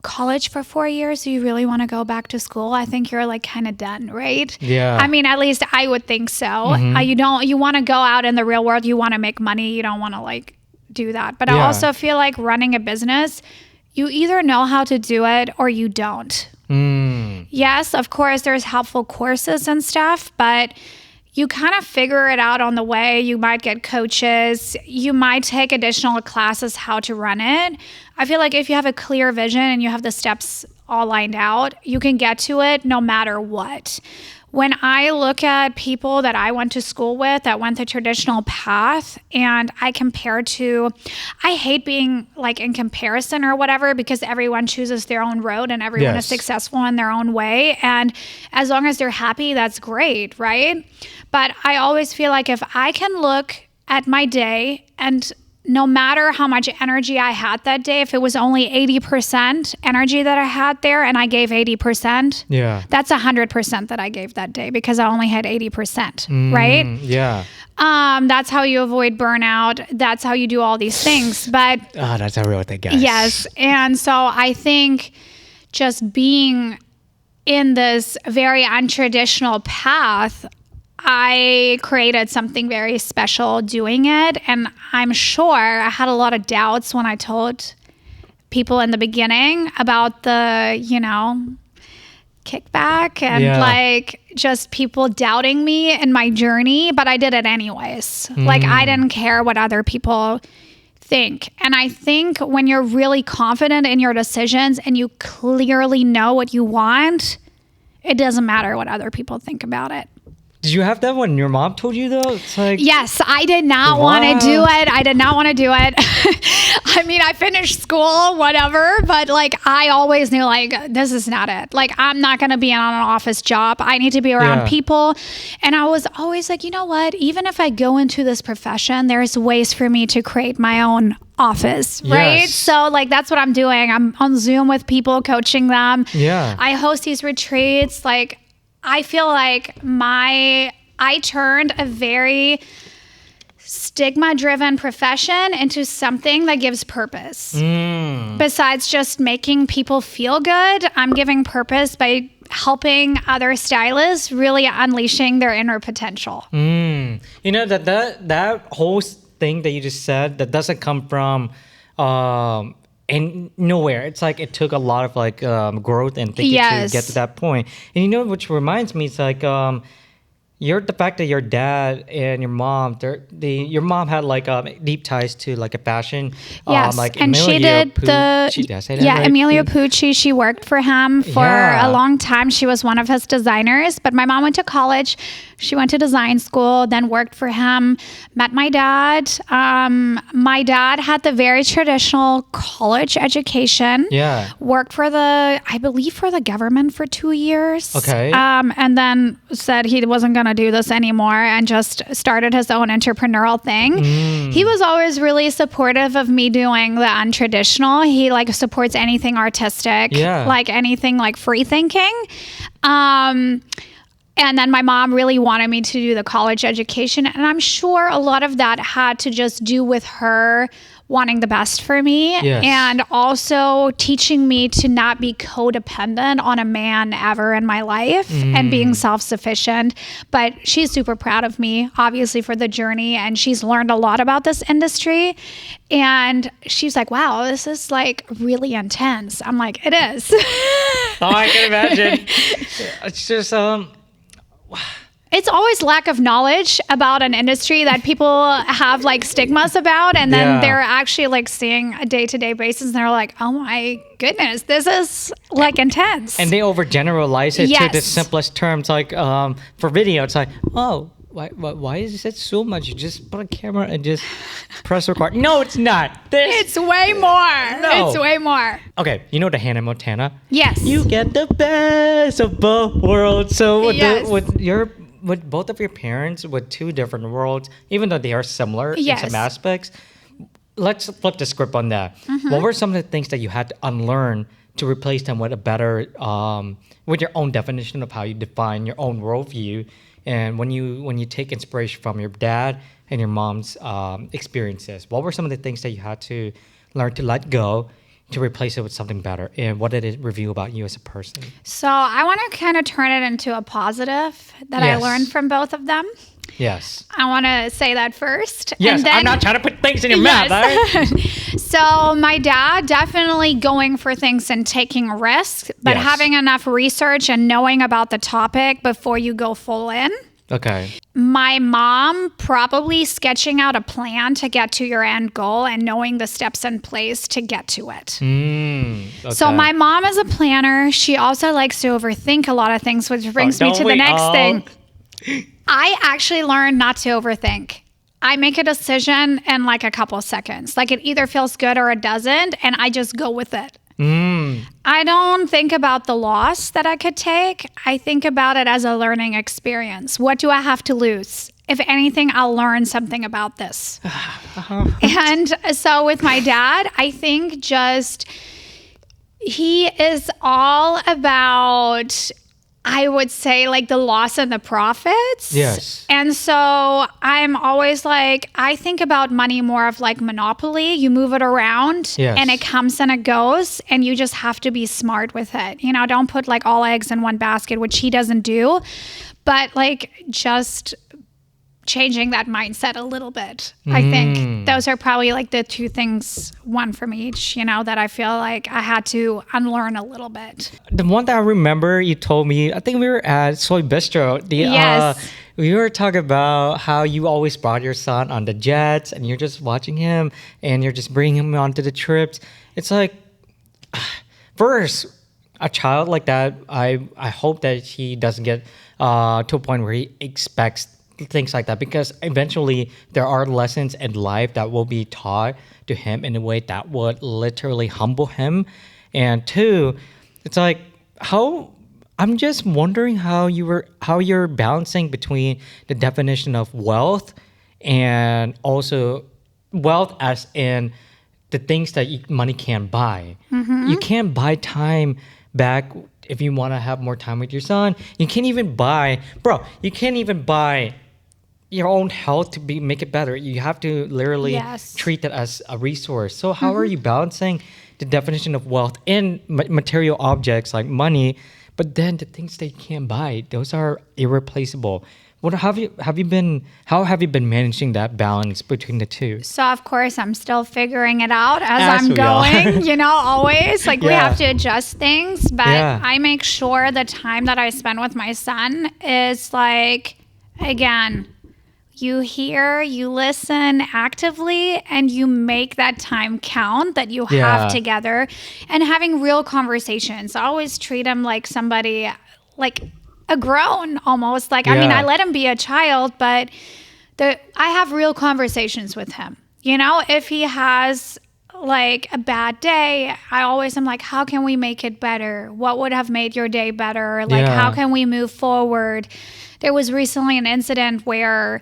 college for 4 years, do you really want to go back to school? I think you're like kind of done, right? Yeah. I mean, at least I would think so. You want to go out in the real world. You want to make money. You don't want to like do that. But I also feel like running a business, you either know how to do it or you don't. Yes, of course, there's helpful courses and stuff, but you kind of figure it out on the way. You might get coaches. You might take additional classes how to run it. I feel like if you have a clear vision and you have the steps all lined out, you can get to it no matter what. When I look at people that I went to school with that went the traditional path and I compare to, I hate being like in comparison or whatever because everyone chooses their own road and everyone is successful in their own way. And as long as they're happy, that's great, right? But I always feel like if I can look at my day and no matter how much energy I had that day, if it was only 80% energy that I had there and I gave 80%, that's 100% that I gave that day because I only had 80%, right? Yeah. That's how you avoid burnout. That's how you do all these things. But that's a real thing, guys. Yes. And so I think just being in this very untraditional path, I created something very special doing it. And I'm sure I had a lot of doubts when I told people in the beginning about the, kickback and like just people doubting me in my journey, but I did it anyways. Like I didn't care what other people think. And I think when you're really confident in your decisions and you clearly know what you want, it doesn't matter what other people think about it. Did you have that when your mom told you though? It's like, yes, I did not want to do it. I did not want to do it. I mean, I finished school, whatever, but like I always knew like this is not it. Like I'm not going to be on an office job. I need to be around people. And I was always like, you know what? Even if I go into this profession, there's ways for me to create my own office, right? So like that's what I'm doing. I'm on Zoom with people, coaching them. I host these retreats. Like I feel like I turned a very stigma-driven profession into something that gives purpose. Besides just making people feel good, I'm giving purpose by helping other stylists really unleashing their inner potential. You know, that whole thing that you just said, that doesn't come from and nowhere. It's like it took a lot of like growth and thinking to get to that point. And you know, which reminds me, it's like the fact that your dad and your mom, your mom had like deep ties to like a fashion. Like and she did Emilio right? Pucci. She worked for him for a long time. She was one of his designers. But my mom went to college. She went to design school, then worked for him, met my dad. My dad had the very traditional college education. Worked for I believe for the government for 2 years. And then said he wasn't going to do this anymore and just started his own entrepreneurial thing. He was always really supportive of me doing the untraditional. He like supports anything artistic, like anything like free thinking. And then my mom really wanted me to do the college education. And I'm sure a lot of that had to just do with her wanting the best for me and also teaching me to not be codependent on a man ever in my life and being self-sufficient. But she's super proud of me, obviously, for the journey. And she's learned a lot about this industry. And she's like, wow, this is like really intense. I'm like, it is. I can imagine. It's just, it's always lack of knowledge about an industry that people have like stigmas about. And then they're actually like seeing a day-to-day basis and they're like, oh my goodness, this is like intense. And they overgeneralize it to the simplest terms. Like for video, it's like, oh, why is it so much? You just put a camera and just press record. No, it's not. It's way more. No. It's way more. Okay, you know the Hannah Montana? Yes. You get the best of both worlds. So with both of your parents, with two different worlds, even though they are similar in some aspects, let's flip the script on that. What were some of the things that you had to unlearn to replace them with a better, with your own definition of how you define your own worldview? And when you take inspiration from your dad and your mom's experiences, what were some of the things that you had to learn to let go to replace it with something better? And what did it reveal about you as a person? So I want to kind of turn it into a positive that I Yes. learned from both of them. Yes. I want to say that first. Yes, And then, I'm not trying to put things in your mouth. Yes. Right? So my dad definitely going for things and taking risks, but Yes. having enough research and knowing about the topic before you go full in. Okay. My mom probably sketching out a plan to get to your end goal and knowing the steps in place to get to it. Okay. So my mom is a planner. She also likes to overthink a lot of things, which brings me don't to the we next all? thing. I actually learned not to overthink. I make a decision in like a couple of seconds. Like it either feels good or it doesn't, and I just go with it. I don't think about the loss that I could take. I think about it as a learning experience. What do I have to lose? If anything, I'll learn something about this. And so with my dad, I think just he is all about, I would say, like the loss and the profits. Yes. And so I'm always like, I think about money more of like Monopoly. You move it around Yes. and it comes and it goes, and you just have to be smart with it. You know, don't put like all eggs in one basket, which he doesn't do, but like just changing that mindset a little bit. I think those are probably like the two things, one from each, you know, that I feel like I had to unlearn a little bit. The one that I remember you told me, I think we were at Soy Bistro. Yes. We were talking about how you always brought your son on the jets and you're just watching him and you're just bringing him onto the trips. It's like, first, a child like that, I hope that he doesn't get to a point where he expects things like that, because eventually there are lessons in life that will be taught to him in a way that would literally humble him. And two, it's like how I'm just wondering how you're balancing between the definition of wealth and also wealth as in the things that money can't buy. You can't buy time back if you want to have more time with your son. You can't even buy your own health to make it better. You have to literally Yes. treat it as a resource. So how are you balancing the definition of wealth in material objects like money, but then the things they can't buy, those are irreplaceable? How have you been managing that balance between the two? So of course I'm still figuring it out as As I'm we are. going, you know, always like we Yeah. have to adjust things, but Yeah. I make sure the time that I spend with my son is like, again, you hear, you listen actively, and you make that time count that you Yeah. have together, and having real conversations. I always treat him like somebody, like a grown almost. Like, I mean, Yeah. I let him be a child, but I have real conversations with him. You know, if he has like a bad day, I always am like, how can we make it better? What would have made your day better? Like, Yeah. how can we move forward? There was recently an incident where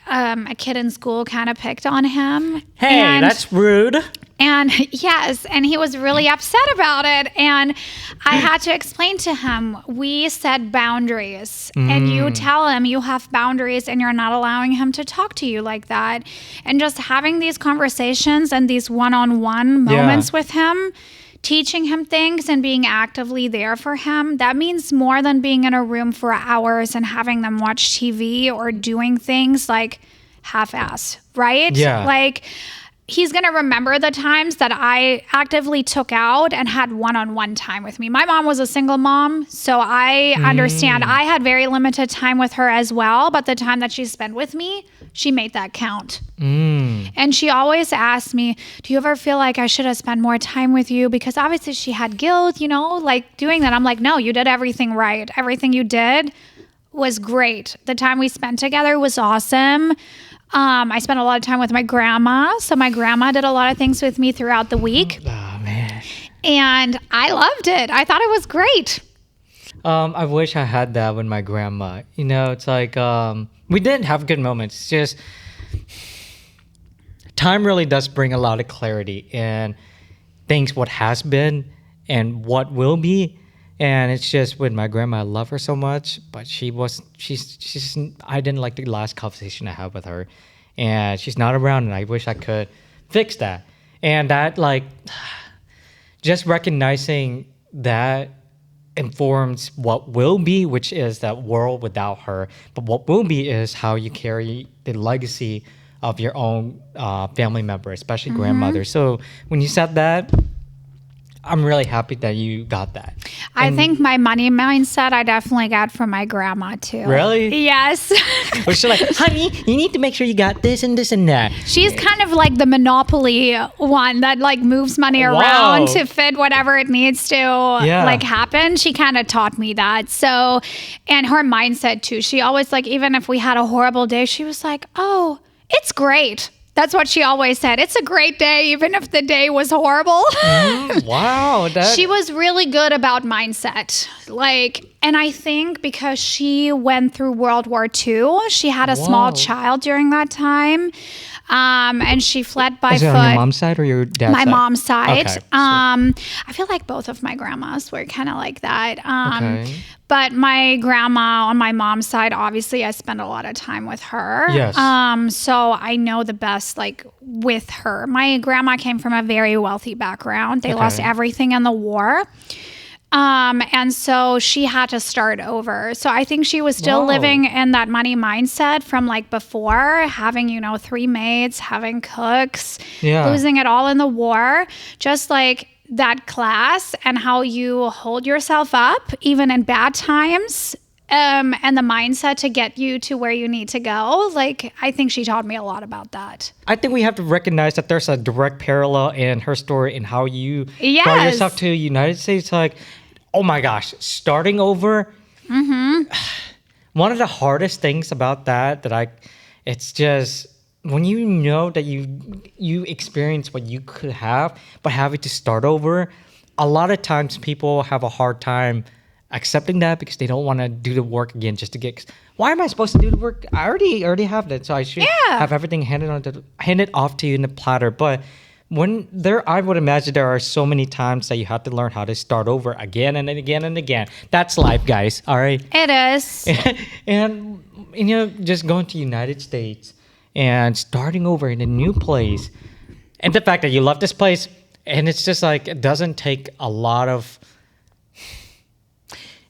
a kid in school kind of picked on him. Hey, and, that's rude. and yes, and he was really upset about it. And I had to explain to him, we set boundaries, and you tell him you have boundaries and you're not allowing him to talk to you like that. And just having these conversations and these one-on-one moments with him, teaching him things and being actively there for him, that means more than being in a room for hours and having them watch TV or doing things like half-ass, right? Yeah. Like, he's going to remember the times that I actively took out and had one-on-one time with me. My mom was a single mom, so I understand. I had very limited time with her as well, but the time that she spent with me, she made that count. And she always asked me, do you ever feel like I should have spent more time with you? Because obviously she had guilt, you know, like doing that. I'm like, no, you did everything right. Everything you did was great. The time we spent together was awesome. I spent a lot of time with my grandma. So my grandma did a lot of things with me throughout the week. Oh, man. And I loved it. I thought it was great. I wish I had that with my grandma. You know, it's like we did have good moments. It's just time really does bring a lot of clarity in things what has been and what will be. And it's just with my grandma, I love her so much, but she's I didn't like the last conversation I had with her, and she's not around, and I wish I could fix that. And that, like, just recognizing that informs what will be, which is that world without her. But what will be is how you carry the legacy of your own family member, especially grandmother. So when you said that, I'm really happy that you got that. I think my money mindset I definitely got from my grandma too. Really? Yes. She's like, honey, you need to make sure you got this and this and that. She's kind of like the Monopoly one that like moves money around to fit whatever it needs to like happen. She kind of taught me that. So, and her mindset too. She always like, even if we had a horrible day, she was like, oh, it's great. That's what she always said. It's a great day, even if the day was horrible. Wow. She was really good about mindset. Like, and I think because she went through World War II, she had a small child during that time. And she fled by foot. Is it on your mom's side or your dad's side? My mom's side. Okay. I feel like both of my grandmas were kind of like that. But my grandma on my mom's side, obviously, I spent a lot of time with her. Yes. So I know the best, like, with her. My grandma came from a very wealthy background. They lost everything in the war. And so she had to start over. So I think she was still living in that money mindset from like before, having, 3 maids, having cooks, losing it all in the war, just like that class and how you hold yourself up, even in bad times. And the mindset to get you to where you need to go. Like, I think she taught me a lot about that. I think we have to recognize that there's a direct parallel in her story and how you brought yourself to the United States. Like, oh my gosh, starting over. One of the hardest things about it's just when you know that you experience what you could have, but having to start over, a lot of times people have a hard time accepting that because they don't want to do the work again just to get. Why am I supposed to do the work? I already have that, so I should have everything handed off to you in a platter. But I would imagine there are so many times that you have to learn how to start over again and again and again. That's life, guys. All right. It is. and just going to United States and starting over in a new place, and the fact that you love this place, and it's just like it doesn't take a lot of.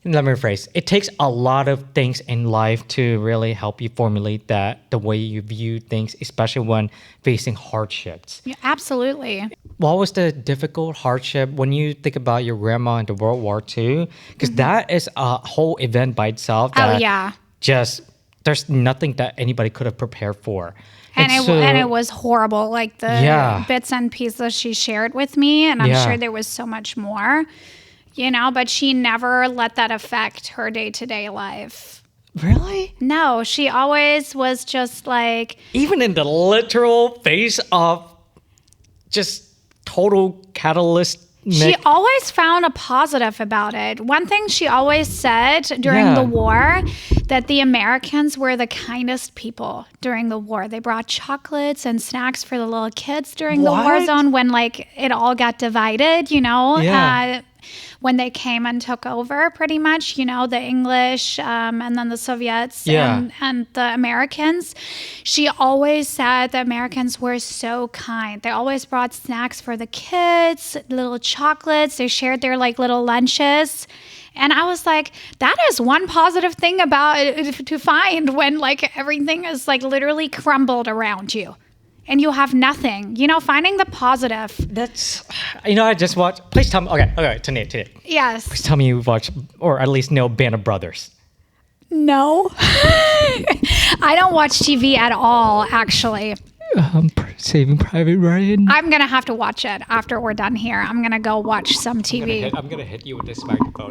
Let me rephrase. It takes a lot of things in life to really help you formulate the way you view things, especially when facing hardships. Yeah, absolutely. What was the difficult hardship when you think about your grandma in the World War II? Because that is a whole event by itself. Just there's nothing that anybody could have prepared for. And it was horrible. Like the bits and pieces she shared with me, and I'm sure there was so much more. But she never let that affect her day-to-day life. Really? No, she always was just like... Even in the literal face of just total catalyst... She always found a positive about it. One thing she always said during the war, that the Americans were the kindest people during the war. They brought chocolates and snacks for the little kids during the war zone when like it all got divided, when they came and took over pretty much, the English and then the Soviets and the Americans. She always said the Americans were so kind. They always brought snacks for the kids, little chocolates. They shared their like little lunches. And I was like, that is one positive thing about it to find when like everything is like literally crumbled around you. And you have nothing, finding the positive. That's, I just watched, please tell me, okay, Tania. Yes. Please tell me you've watched, or at least know Band of Brothers. No. I don't watch TV at all, actually. Saving Private Ryan. I'm going to have to watch it after we're done here. I'm going to go watch some TV. I'm going to hit you with this microphone.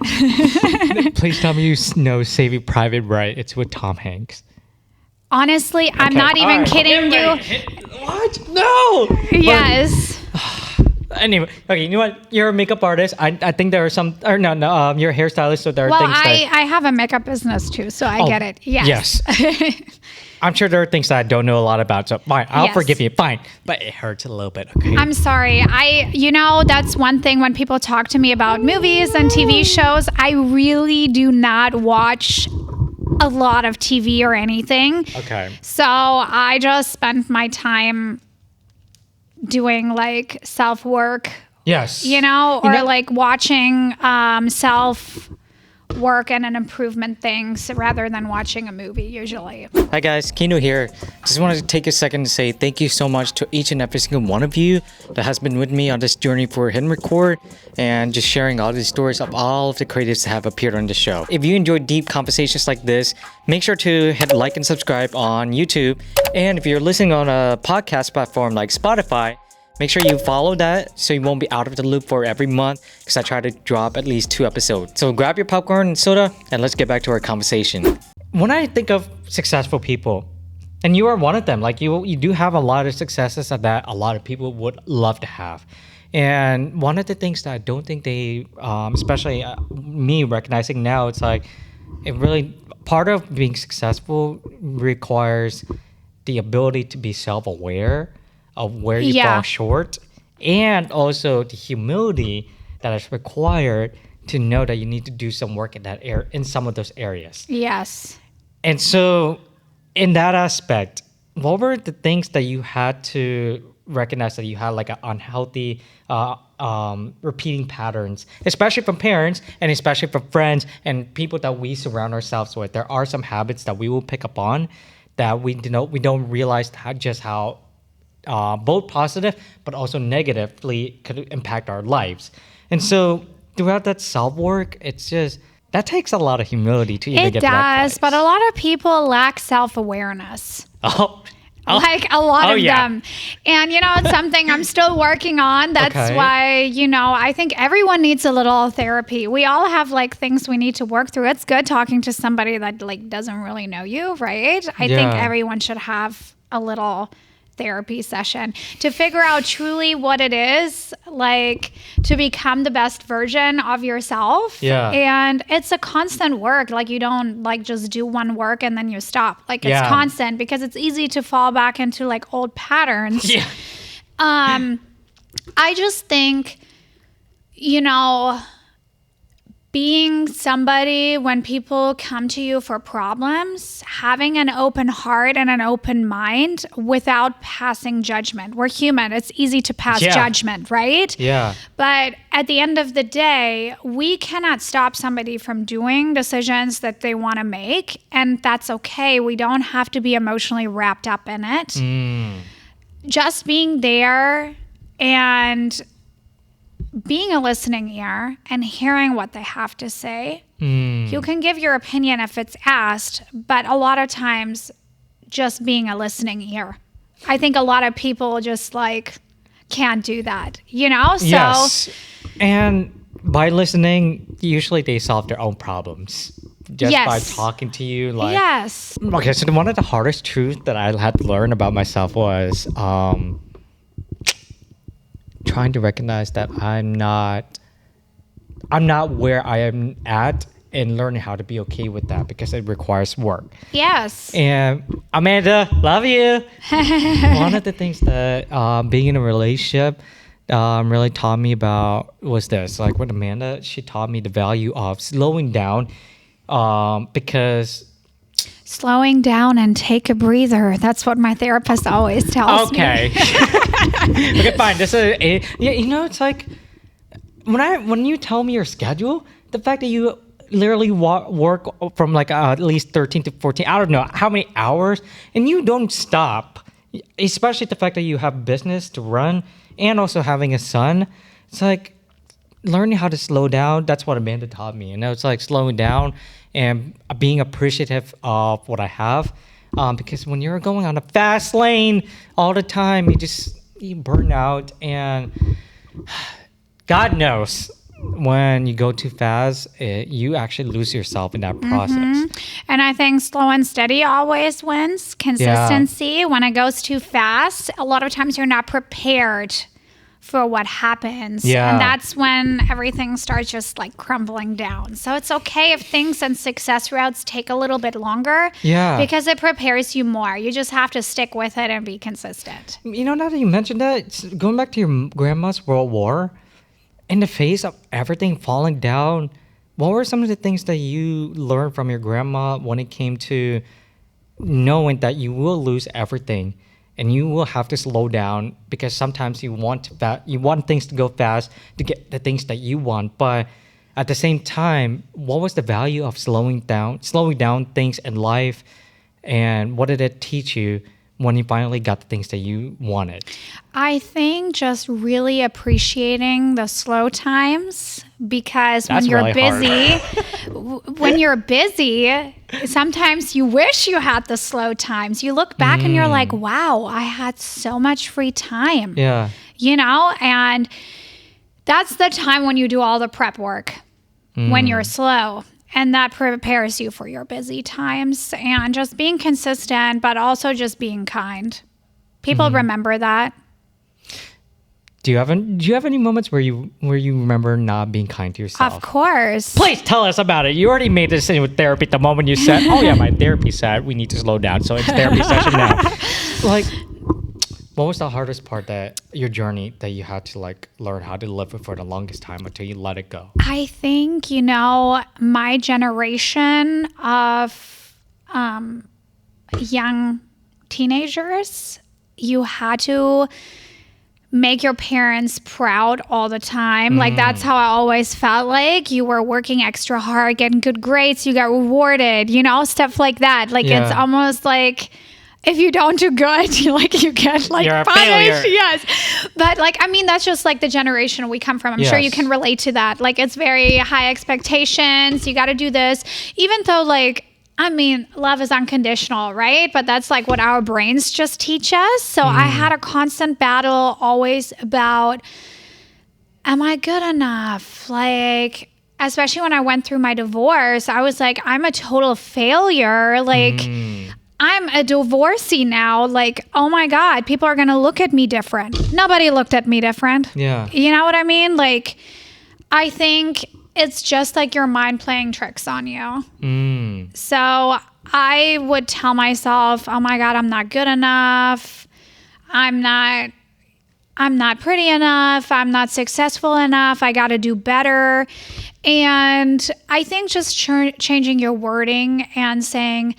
Please tell me you know Saving Private Ryan. It's with Tom Hanks. Honestly, okay. I'm not even kidding you. What? No. Yes. Anyway, okay, you know what? You're a makeup artist. I think there are some, or no, you're a hairstylist, so there are things I have a makeup business too, so I get it. Yes. I'm sure there are things that I don't know a lot about, so fine, I'll forgive you, fine. But it hurts a little bit, okay? I'm sorry. That's one thing when people talk to me about movies and TV shows, I really do not watch a lot of TV or anything. Okay. So I just spent my time doing like self-work Yes. or like watching self work and an improvement things rather than watching a movie usually. Hi guys, Kino here. Just wanted to take a second to say thank you so much to each and every single one of you that has been with me on this journey for Hidden Record and just sharing all these stories of all of the creatives that have appeared on the show. If you enjoy deep conversations like this, make sure to hit like and subscribe on YouTube. And if you're listening on a podcast platform like Spotify, make sure you follow that so you won't be out of the loop for every month because I try to drop at least 2 episodes. So grab your popcorn and soda and let's get back to our conversation. When I think of successful people, and you are one of them, like you do have a lot of successes that a lot of people would love to have. And one of the things that I don't think they, especially me recognizing now, it's like it really, part of being successful requires the ability to be self-aware of where you fall short, and also the humility that is required to know that you need to do some work in that in some of those areas. Yes. And so in that aspect, what were the things that you had to recognize that you had like an unhealthy repeating patterns, especially from parents and especially from friends and people that we surround ourselves with? There are some habits that we will pick up on that we don't realize how both positive but also negatively could impact our lives. And so throughout that self-work, it's just that takes a lot of humility to even get to that place. It does, but a lot of people lack self-awareness. Like a lot of them. And it's something I'm still working on. That's why, I think everyone needs a little therapy. We all have like things we need to work through. It's good talking to somebody that like doesn't really know you, right? I think everyone should have a little therapy session to figure out truly what it is like to become the best version of yourself. And it's a constant work. Like you don't like just do one work and then you stop. Like it's constant because it's easy to fall back into like old patterns. I just think being somebody, when people come to you for problems, having an open heart and an open mind without passing judgment. We're human. It's easy to pass judgment, right? But at the end of the day, we cannot stop somebody from doing decisions that they want to make. And that's okay. We don't have to be emotionally wrapped up in it. Just being there and being a listening ear and hearing what they have to say. You can give your opinion if it's asked, but a lot of times just being a listening ear. I think a lot of people just like can't do that, So yes. And by listening, usually they solve their own problems just by talking to you. Like, okay, so one of the hardest truths that I had to learn about myself was trying to recognize that I'm not where I am at, and learning how to be okay with that because it requires work. And Amanda, love you. One of the things that being in a relationship really taught me about was this. Like with Amanda, she taught me the value of slowing down because slowing down and take a breather. That's what my therapist always tells me. Okay, fine. This is it's like when you tell me your schedule, the fact that you literally work from like at least 13 to 14, I don't know how many hours, and you don't stop, especially the fact that you have business to run and also having a son. It's like learning how to slow down. That's what Amanda taught me. It's like slowing down and being appreciative of what I have. Because when you're going on a fast lane all the time, you burn out, and God knows when you go too fast, you actually lose yourself in that process. And I think slow and steady always wins. Consistency. When it goes too fast, a lot of times you're not prepared for what happens. And that's when everything starts just like crumbling down. So it's okay if things and success routes take a little bit longer because it prepares you more. You just have to stick with it and be consistent. Now that you mentioned that, going back to your grandma's World War, in the face of everything falling down, what were some of the things that you learned from your grandma when it came to knowing that you will lose everything and you will have to slow down because sometimes you want things to go fast to get the things that you want. But at the same time, what was the value of slowing down things in life, and what did it teach you when you finally got the things that you wanted? I think just really appreciating the slow times, because when you're busy, sometimes you wish you had the slow times. You look back and you're like, wow, I had so much free time. Yeah. And that's the time when you do all the prep work, when you're slow. And that prepares you for your busy times, and just being consistent, but also just being kind. People remember that. Do you have any moments where you remember not being kind to yourself? Of course. Please tell us about it. You already made this in with therapy the moment you said, "Oh yeah, my therapy said we need to slow down, so it's therapy session now." Like, what was the hardest part that your journey that you had to like learn how to live with for the longest time until you let it go? I think, my generation of young teenagers, you had to make your parents proud all the time. Like, that's how I always felt. Like, you were working extra hard, getting good grades, you got rewarded, stuff like that. Like, it's almost like, if you don't do good, you get You're punished. failure. Yes. But that's just like the generation we come from. I'm sure you can relate to that. Like, it's very high expectations. You got to do this. Even though love is unconditional, right? But that's like what our brains just teach us. So I had a constant battle always about, am I good enough? Like, especially when I went through my divorce, I was like, I'm a total failure. Like, I'm a divorcee now. Like, oh my God, people are going to look at me different. Nobody looked at me different. Yeah. You know what I mean? Like, I think it's just like your mind playing tricks on you. So I would tell myself, oh my God, I'm not good enough. I'm not pretty enough. I'm not successful enough. I got to do better. And I think just changing your wording and saying,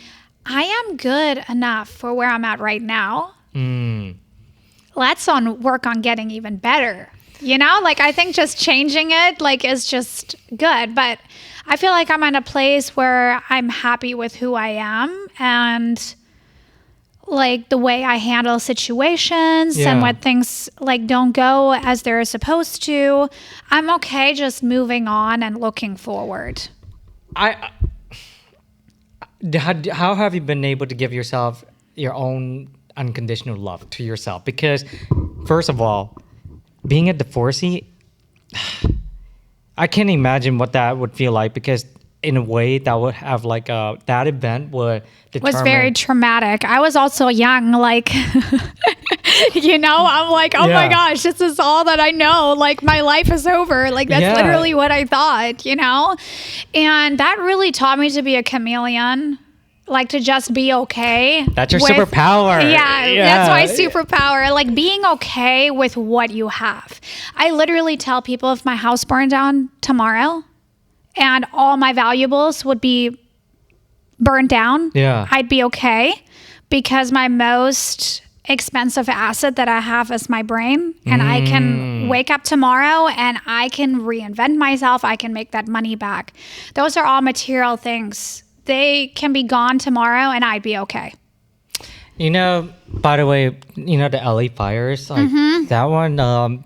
I am good enough for where I'm at right now. Let's work on getting even better. I think just changing it is just good. But I feel like I'm in a place where I'm happy with who I am and the way I handle situations and when things don't go as they're supposed to. I'm okay just moving on and looking forward. How have you been able to give yourself your own unconditional love to yourself? Because first of all, being a divorcee, I can't imagine what that would feel like, because in a way that would have that event would determine. Was very traumatic. I was also young, I'm like, oh my gosh, this is all that I know. Like, my life is over. Like, that's literally what I thought, And that really taught me to be a chameleon. To just be okay. That's your superpower. Yeah, that's my superpower. Being okay with what you have. I literally tell people, if my house burned down tomorrow and all my valuables would be burned down, I'd be okay, because my most expensive asset that I have is my brain, and I can wake up tomorrow and I can reinvent myself. I can make that money back. Those are all material things. They can be gone tomorrow and I'd be okay. By the way, the LA fires, that one,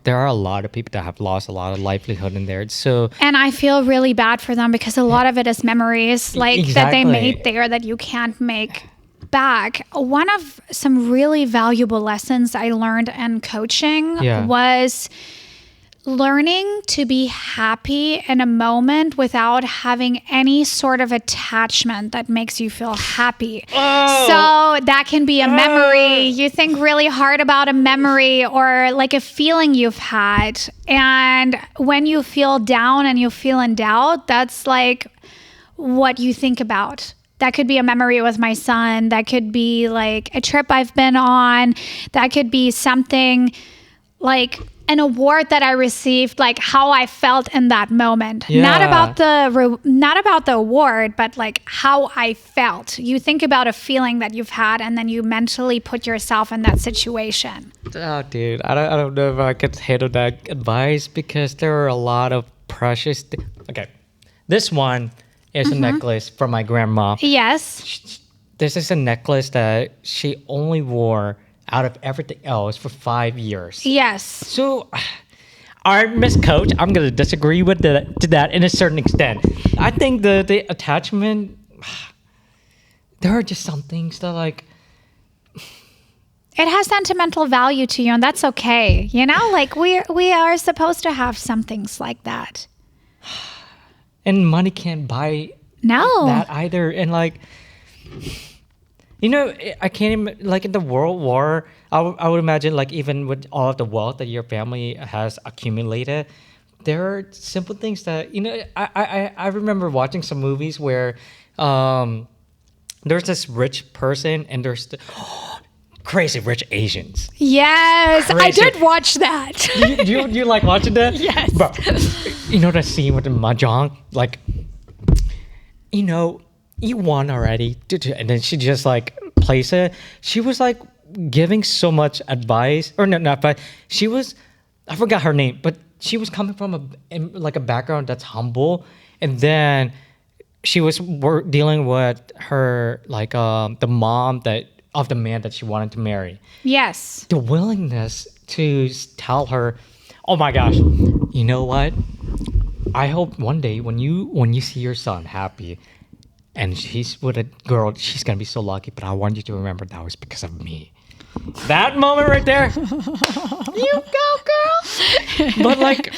there are a lot of people that have lost a lot of livelihood in there. So, and I feel really bad for them, because a lot of it is memories that they made there that you can't make back. One of some really valuable lessons I learned in coaching was learning to be happy in a moment without having any sort of attachment that makes you feel happy. So that can be a memory. You think really hard about a memory or a feeling you've had. And when you feel down and you feel in doubt, that's what you think about. That could be a memory with my son. That could be a trip I've been on. That could be something an award that I received, like how I felt in that moment. Yeah. Not about the award, but like how I felt. You think about a feeling that you've had, and then you mentally put yourself in that situation. Oh, dude, I don't know if I could handle that advice because there are a lot of precious. Okay, this one is a necklace from my grandma. Yes. This is a necklace that she only wore out of everything else for 5 years. Yes. So, all right, Miss Coach, I'm gonna disagree with to that in a certain extent. I think the attachment, there are just some things that like. It has sentimental value to you, and that's okay. You know, like we are supposed to have some things like that. And money can't buy No. that either. And like, you know, I can't even, like in the World War, I would imagine like even with all of the wealth that your family has accumulated, there are simple things that, you know, I remember watching some movies where there's this rich person and there's the crazy rich Asians. Yes, Crazy. I did watch that. you like watching that? Yes. Bro, you know that scene with the mahjong? Like, you know, you won already. And then she just like plays it. She was like giving so much advice. Or no, not advice. She was, I forgot her name, but she was coming from a background that's humble. And then she was dealing with her, like the mom of the man that she wanted to marry. Yes. The willingness to tell her, oh my gosh, you know what? I hope one day when you see your son happy and she's with a girl, she's gonna be so lucky, but I want you to remember that was because of me. That moment right there. You go, girl. But like,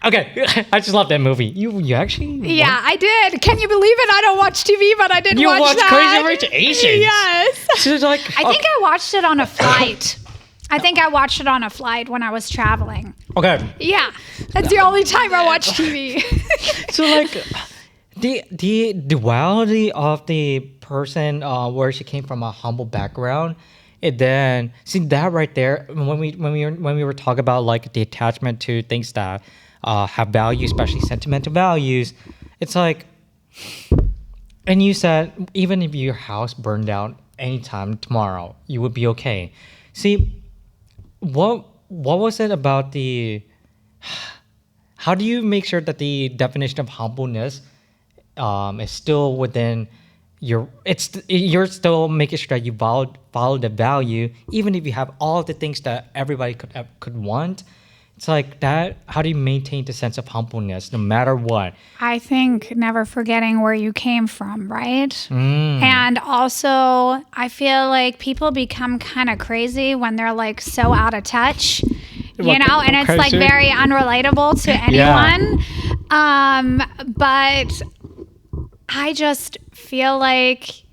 okay, I just love that movie. You actually Yeah, I did. Can you believe it? I don't watch TV, but I did watch watch that. Crazy Rich Asians. Yes. So it's like, I think I watched it on a flight. I think I watched it on a flight when I was traveling. okay. Yeah, that's the only time I watch TV. So like the duality of the person where she came from a humble background, and then see that right there when we were talking about like the attachment to things that have value, especially sentimental values. It's like, and you said even if your house burned down anytime tomorrow, you would be okay. See, what was it about the? How do you make sure that the definition of humbleness is still within your? You're still making sure that you follow the value, even if you have all the things that everybody could want. It's like that. How do you maintain the sense of humbleness no matter what? I think never forgetting where you came from, right? And also, I feel like people become kind of crazy when they're like so out of touch, you know, and it's like very unrelatable to anyone. But I just feel like,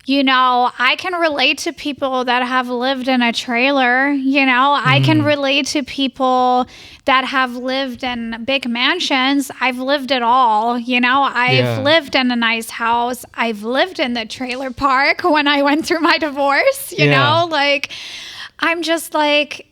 you know, I can relate to people that have lived in a trailer, you know, I can relate to people that have lived in big mansions. I've lived it all, you know, I've lived in a nice house. I've lived in the trailer park when I went through my divorce, you know, like, I'm just like,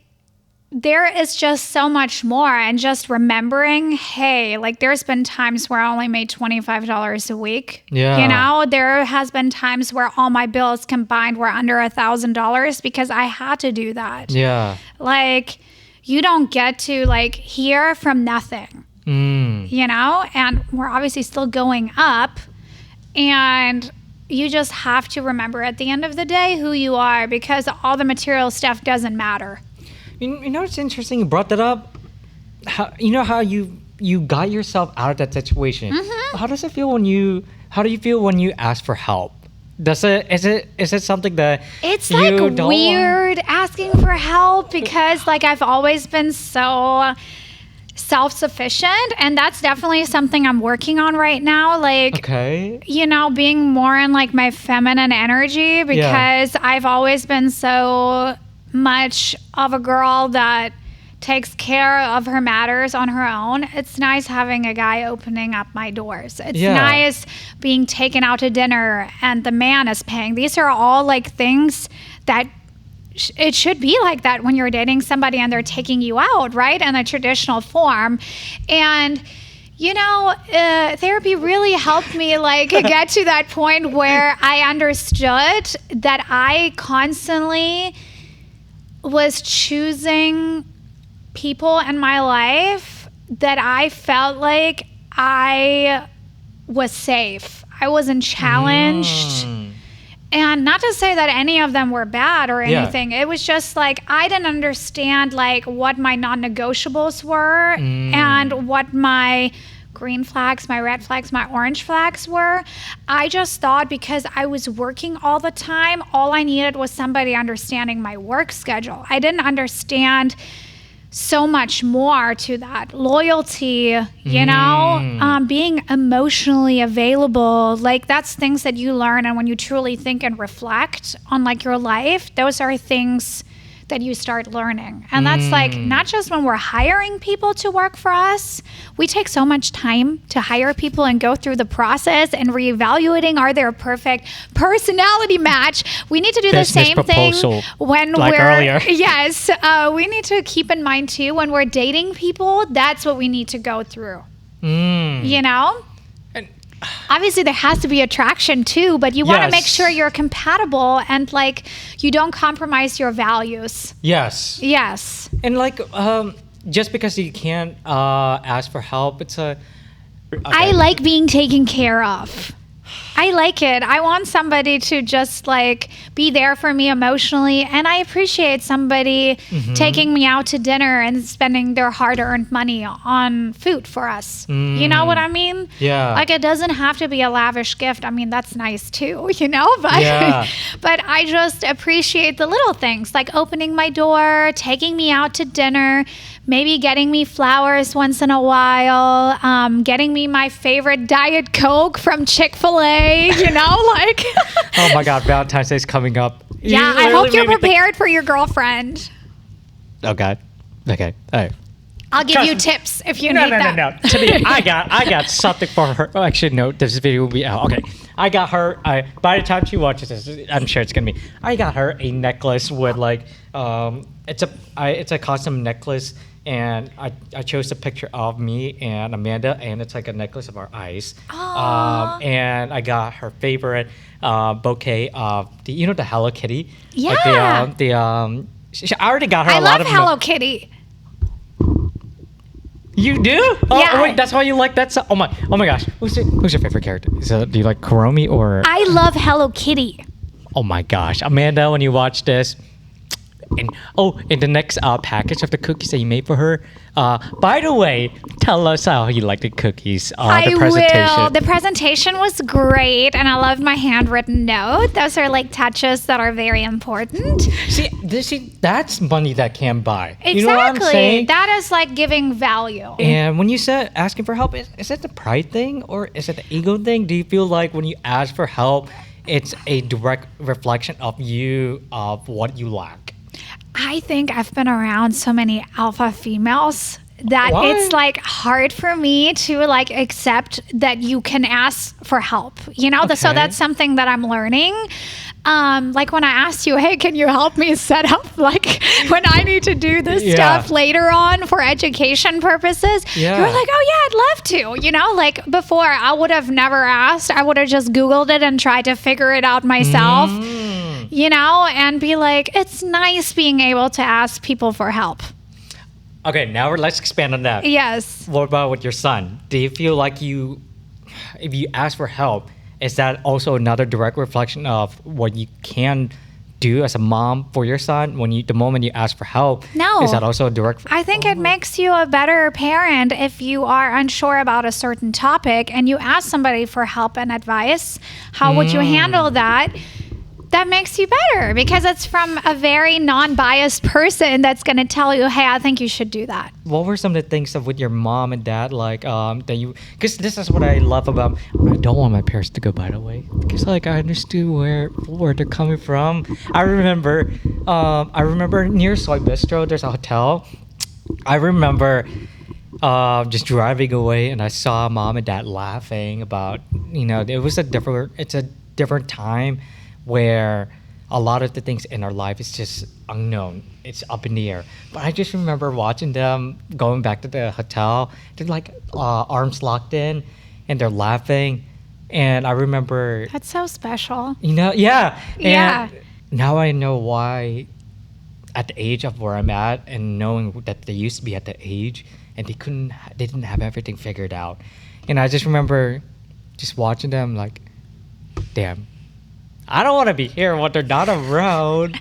there is just so much more. And just remembering, hey, like there's been times where I only made $25 a week. Yeah. You know, there has been times where all my bills combined were under $1,000 because I had to do that. Yeah. Like, you don't get to like hear from nothing, you know, and we're obviously still going up, and you just have to remember at the end of the day who you are, because all the material stuff doesn't matter. You know, it's interesting you brought that up. How you got yourself out of that situation. How does it feel how do you feel when you ask for help? Is it something that it's you like don't weird asking for help, because like I've always been so self-sufficient, and that's definitely something I'm working on right now, like okay. you know, being more in like my feminine energy, because I've always been so much of a girl that takes care of her matters on her own. It's nice having a guy opening up my doors. It's nice being taken out to dinner and the man is paying. These are all like things that it should be like that when you're dating somebody and they're taking you out, right? In a traditional form. And therapy really helped me like get to that point where I understood that I constantly was choosing people in my life that I felt like I was safe. I wasn't challenged. And not to say that any of them were bad or anything. It was just like I didn't understand like what my non-negotiables were and what my green flags, my red flags, my orange flags were. I just thought because I was working all the time, all I needed was somebody understanding my work schedule. I didn't understand so much more to that. Loyalty, being emotionally available. Like that's things that you learn. And when you truly think and reflect on like your life, those are things that you start learning. And that's like not just when we're hiring people to work for us. We take so much time to hire people and go through the process and reevaluating, are they a perfect personality match? We need to do the same thing when like we're earlier. Yes, we need to keep in mind too when we're dating people. That's what we need to go through. Obviously there has to be attraction too, but you want to make sure you're compatible and like you don't compromise your values. Yes. And like just because you can't ask for help, it's I like being taken care of. I like it. I want somebody to just like be there for me emotionally, and I appreciate somebody taking me out to dinner and spending their hard-earned money on food for us. You know what I mean? Yeah. Like it doesn't have to be a lavish gift. I mean, that's nice too, but but I just appreciate the little things like opening my door, taking me out to dinner, maybe getting me flowers once in a while, getting me my favorite Diet Coke from Chick-fil-A, like. Oh my God, Valentine's Day is coming up. Yeah, I hope you're prepared for your girlfriend. Oh God. Okay. All right. I'll give you tips if you need that. No. Today, I got something for her. Oh, actually, no. This video will be out. Okay. I got her. By the time she watches this, I'm sure it's gonna be. I got her a necklace with like it's a custom necklace. And I chose a picture of me and Amanda, and it's like a necklace of our eyes. And I got her favorite bouquet of the Hello Kitty. Yeah. Like I already got her a lot of. I love Hello Kitty. You do? Oh wait, that's why you like that. Oh my gosh. Who's your favorite character? Do you like Kuromi or? I love Hello Kitty. Oh my gosh, Amanda, when you watch this. And in the next package of the cookies that you made for her, by the way, tell us how you like the cookies. The presentation. Will. The presentation was great, and I loved my handwritten note. Those are like touches that are very important. See, that's money that can't buy. Exactly. You know what I'm saying? That is like giving value. And when you said asking for help, is it the pride thing or is it the ego thing? Do you feel like when you ask for help, it's a direct reflection of you, of what you lack? I think I've been around so many alpha females that it's like hard for me to like accept that you can ask for help, so that's something that I'm learning. Like when I asked you, hey, can you help me set up like when I need to do this stuff later on for education purposes, you were like, oh yeah, I'd love to, like before I would have never asked. I would have just Googled it and tried to figure it out myself. And be like, it's nice being able to ask people for help. Okay, now let's expand on that. Yes. What about with your son? Do you feel like if you ask for help, is that also another direct reflection of what you can do as a mom for your son the moment you ask for help? No. Is that also a direct? I think it makes you a better parent if you are unsure about a certain topic and you ask somebody for help and advice. How would you handle that? That makes you better because it's from a very non-biased person that's going to tell you, hey, I think you should do that. What were some of the things with your mom and dad that you, because this is what I love about, I don't want my parents to go, by the way, because I understood where they're coming from. I remember near Soy Bistro, there's a hotel. I remember just driving away and I saw mom and dad laughing about, it's a different time where a lot of the things in our life is just unknown. It's up in the air. But I just remember watching them going back to the hotel. They're like arms locked in and they're laughing. And I remember, That's so special. yeah. Yeah. And now I know why at the age of where I'm at and knowing that they used to be at the age and they didn't have everything figured out. And I just remember just watching them like, damn, I don't want to be here when they're not around.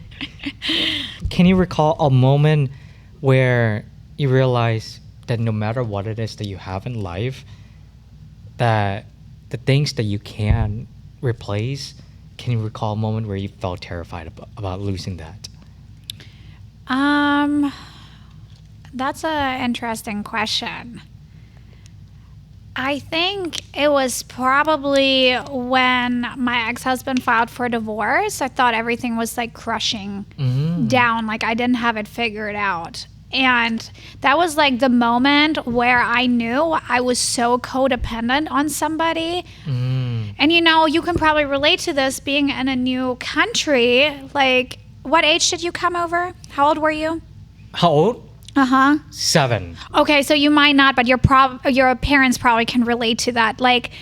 Can you recall a moment where you realize that no matter what it is that you have in life, that the things that you can replace, can you recall a moment where you felt terrified about losing that? That's an interesting question. I think it was probably when my ex-husband filed for divorce. I thought everything was like crushing down, like I didn't have it figured out. And that was like the moment where I knew I was so codependent on somebody. And you can probably relate to this being in a new country. Like, what age did you come over? How old were you? How old? 7. Okay, so you might not, but your parents probably can relate to that. Like,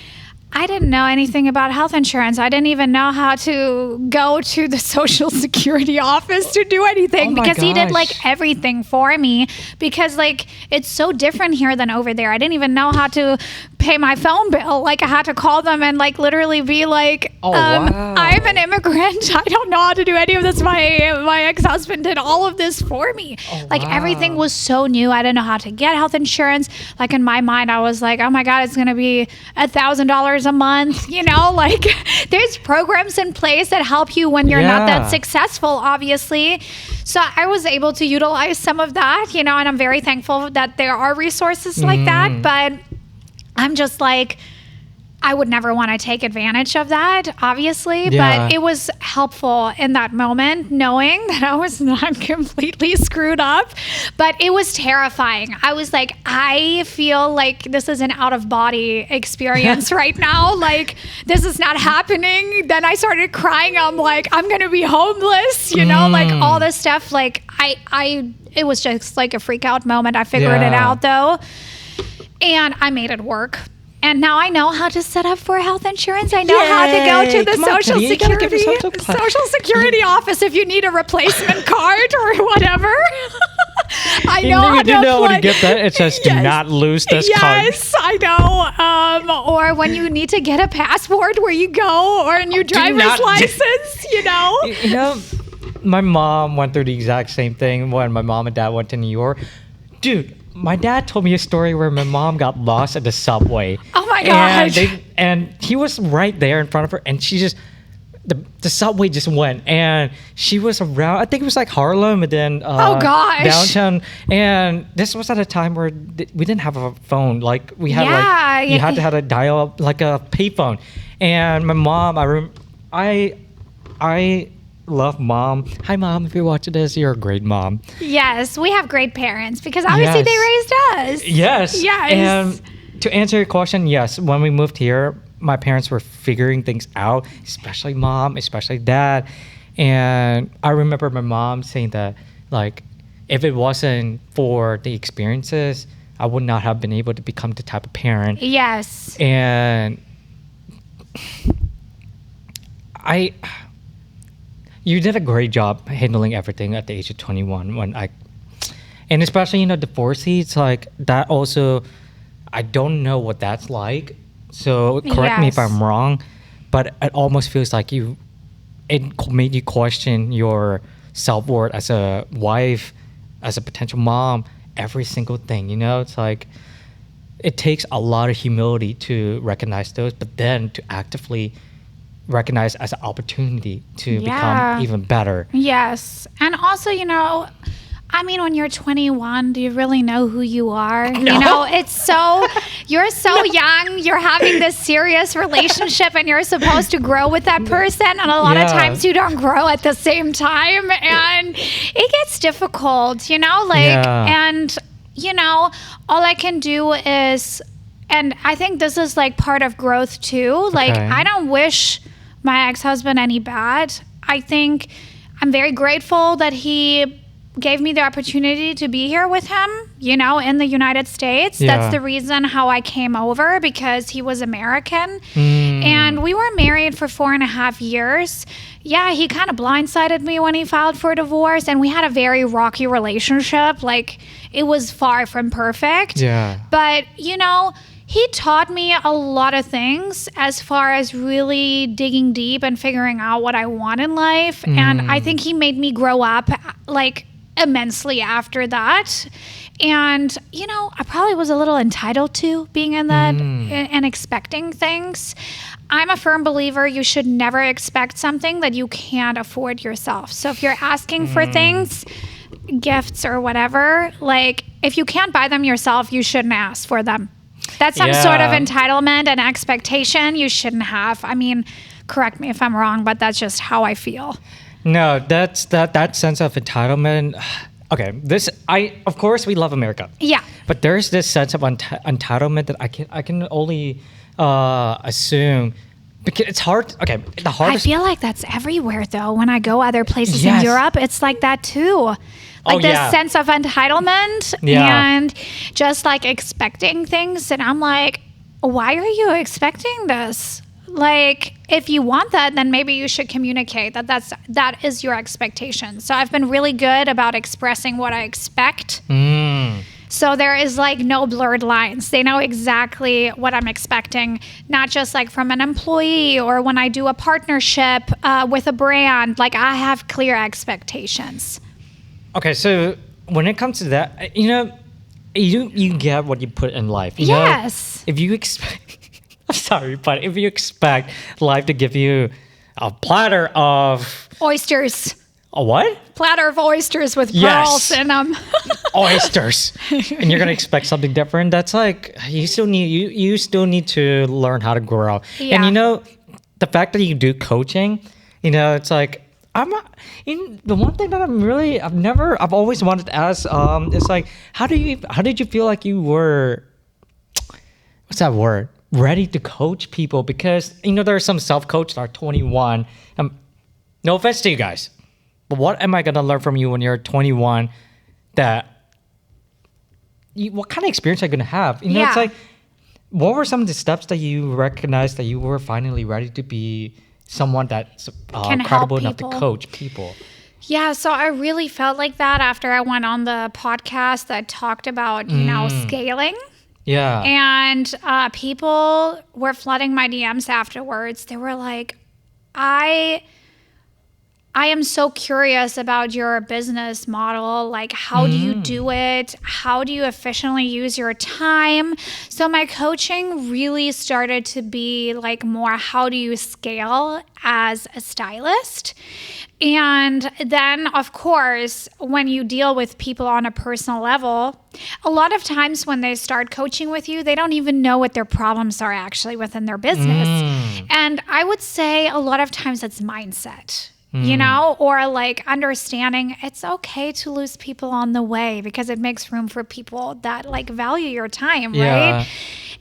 I didn't know anything about health insurance. I didn't even know how to go to the Social Security office to do anything because he did like everything for me because like it's so different here than over there. I didn't even know how to pay my phone bill. Like I had to call them and like literally be like, wow. I'm an immigrant. I don't know how to do any of this. My ex-husband did all of this for me. Like everything was so new. I didn't know how to get health insurance. Like in my mind, I was like, oh my God, it's going to be $1,000 a month. Like there's programs in place that help you when you're not that successful, obviously. So I was able to utilize some of that, and I'm very thankful that there are resources like that. But I'm just like, I would never want to take advantage of that, obviously, but it was helpful in that moment knowing that I was not completely screwed up, but it was terrifying. I was like, I feel like this is an out-of-body experience right now. Like, this is not happening. Then I started crying. I'm like, I'm going to be homeless, like all this stuff. Like, it was just like a freak out moment. I figured it out though, and I made it work. And now I know how to set up for health insurance. I know how to go to the Social Security office if you need a replacement card or whatever. I know how to know when you get that, it says do not lose this card. Yes, I know. Or when you need to get a passport where you go or a new driver's license, my mom went through the exact same thing when my mom and dad went to New York. Dude, my dad told me a story where my mom got lost at the subway. Oh my gosh. And he was right there in front of her, and she just, the subway just went, and she was around, I think it was like Harlem, and then downtown. And this was at a time where we didn't have a phone. Like we had you had to have a dial up, like a payphone. And my mom, I love mom. Hi mom, if you're watching this, you're a great mom. Yes, we have great parents because obviously they raised us. Yes. And to answer your question, yes, when we moved here, my parents were figuring things out, especially mom, especially dad. And I remember my mom saying that, like, if it wasn't for the experiences, I would not have been able to become the type of parent. Yes. And you did a great job handling everything at the age of 21 and especially, divorcees, like that also, I don't know what that's like. So correct me if I'm wrong, but it almost feels like it made you question your self-worth as a wife, as a potential mom, every single thing, it's like, it takes a lot of humility to recognize those, but then to actively recognize as an opportunity to become even better. Yes. And also, when you're 21, do you really know who you are? No. You're so young, you're having this serious relationship and you're supposed to grow with that person. And a lot of times you don't grow at the same time and it gets difficult, and, all I can do is, and I think this is like part of growth too. Like, I don't wish my ex-husband any bad. I think I'm very grateful that he gave me the opportunity to be here with him, in the United States. Yeah. That's the reason how I came over, because he was American. And we were married for 4.5 years. Yeah, he kind of blindsided me when he filed for divorce, and we had a very rocky relationship. Like, it was far from perfect. Yeah. But, he taught me a lot of things as far as really digging deep and figuring out what I want in life. And I think he made me grow up, like, immensely after that. And, I probably was a little entitled to being in that and expecting things. I'm a firm believer you should never expect something that you can't afford yourself. So if you're asking for things, gifts or whatever, like, if you can't buy them yourself, you shouldn't ask for them. That's some sort of entitlement and expectation you shouldn't have. I mean, correct me if I'm wrong, but that's just how I feel. No, that's that sense of entitlement. Okay, of course we love America. Yeah. But there's this sense of entitlement that I can only assume, because it's hard. Okay, the hardest. I feel like that's everywhere though. When I go other places Yes. in Europe, it's like that too. Like this sense of entitlement and just like expecting things. And I'm like, why are you expecting this? Like, if you want that, then maybe you should communicate that is your expectation. So I've been really good about expressing what I expect. So there is like no blurred lines. They know exactly what I'm expecting, not just like from an employee or when I do a partnership with a brand. Like, I have clear expectations. Okay, so when it comes to that, you get what you put in life. You Yes. know, if you expect, I'm sorry, but if you expect life to give you a platter of Oysters. a what? Platter of oysters with Yes. pearls in them. Oysters, and you're gonna expect something different. That's like you still need to learn how to grow. Yeah. And the fact that you do coaching, it's like the one thing that I've always wanted to ask is like, how did you feel like you were, what's that word, ready to coach people? Because there are some self-coach that are 21. No offense to you guys, but what am I gonna learn from you when you're 21? What kind of experience are you gonna have? It's like, what were some of the steps that you recognized that you were finally ready to be someone that's credible enough to coach people? Yeah, so I really felt like that after I went on the podcast that talked about, scaling. Yeah. And people were flooding my DMs afterwards. They were like, I am so curious about your business model. Like, how do you do it? How do you efficiently use your time? So my coaching really started to be like more, how do you scale as a stylist? And then, of course, when you deal with people on a personal level, a lot of times when they start coaching with you, they don't even know what their problems are actually within their business. And I would say a lot of times it's mindset. Or like understanding it's okay to lose people on the way because it makes room for people that like value your time, right?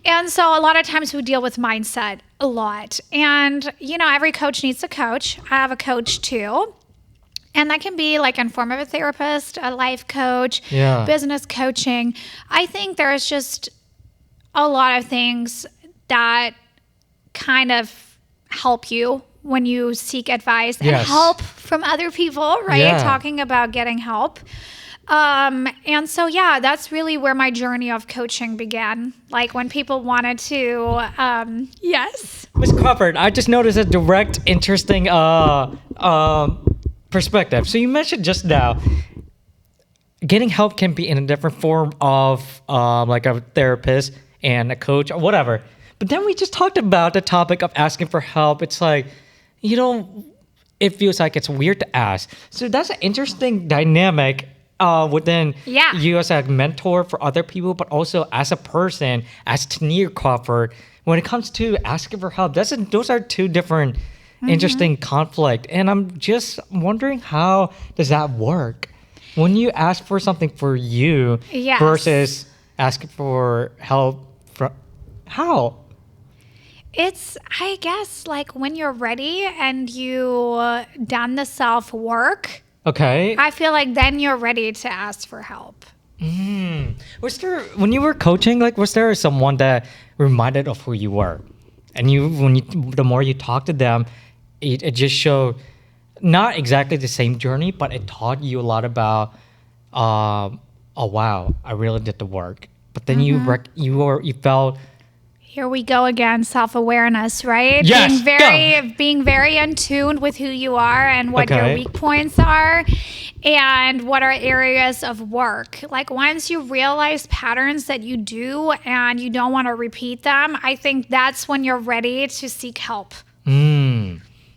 And so a lot of times we deal with mindset a lot. And, every coach needs a coach. I have a coach too. And that can be like in form of a therapist, a life coach, business coaching. I think there's just a lot of things that kind of help you when you seek advice and help from other people, right? Yeah. Talking about getting help. And so, that's really where my journey of coaching began. Like when people wanted to, Ms. Crawford, I just noticed a direct, interesting perspective. So you mentioned just now, getting help can be in a different form of like a therapist and a coach or whatever. But then we just talked about the topic of asking for help. It's like, it feels like it's weird to ask. So that's an interesting dynamic within you as a mentor for other people, but also as a person, as Tania Crawford, when it comes to asking for help. Those are two different interesting conflict. And I'm just wondering, how does that work? When you ask for something for you versus asking for help from, how? It's, I guess, like when you're ready and you done the self work, Okay. I feel like then you're ready to ask for help. Was there, when you were coaching, like, was there someone that reminded of who you were? And the more you talk to them, it just showed not exactly the same journey, but it taught you a lot about, oh wow, I really did the work. But then you felt, Here we go again, self-awareness, right? Yes, Being very in tune with who you are and what your Okay. weak points are and what are areas of work. Like once you realize patterns that you do and you don't want to repeat them, I think that's when you're ready to seek help.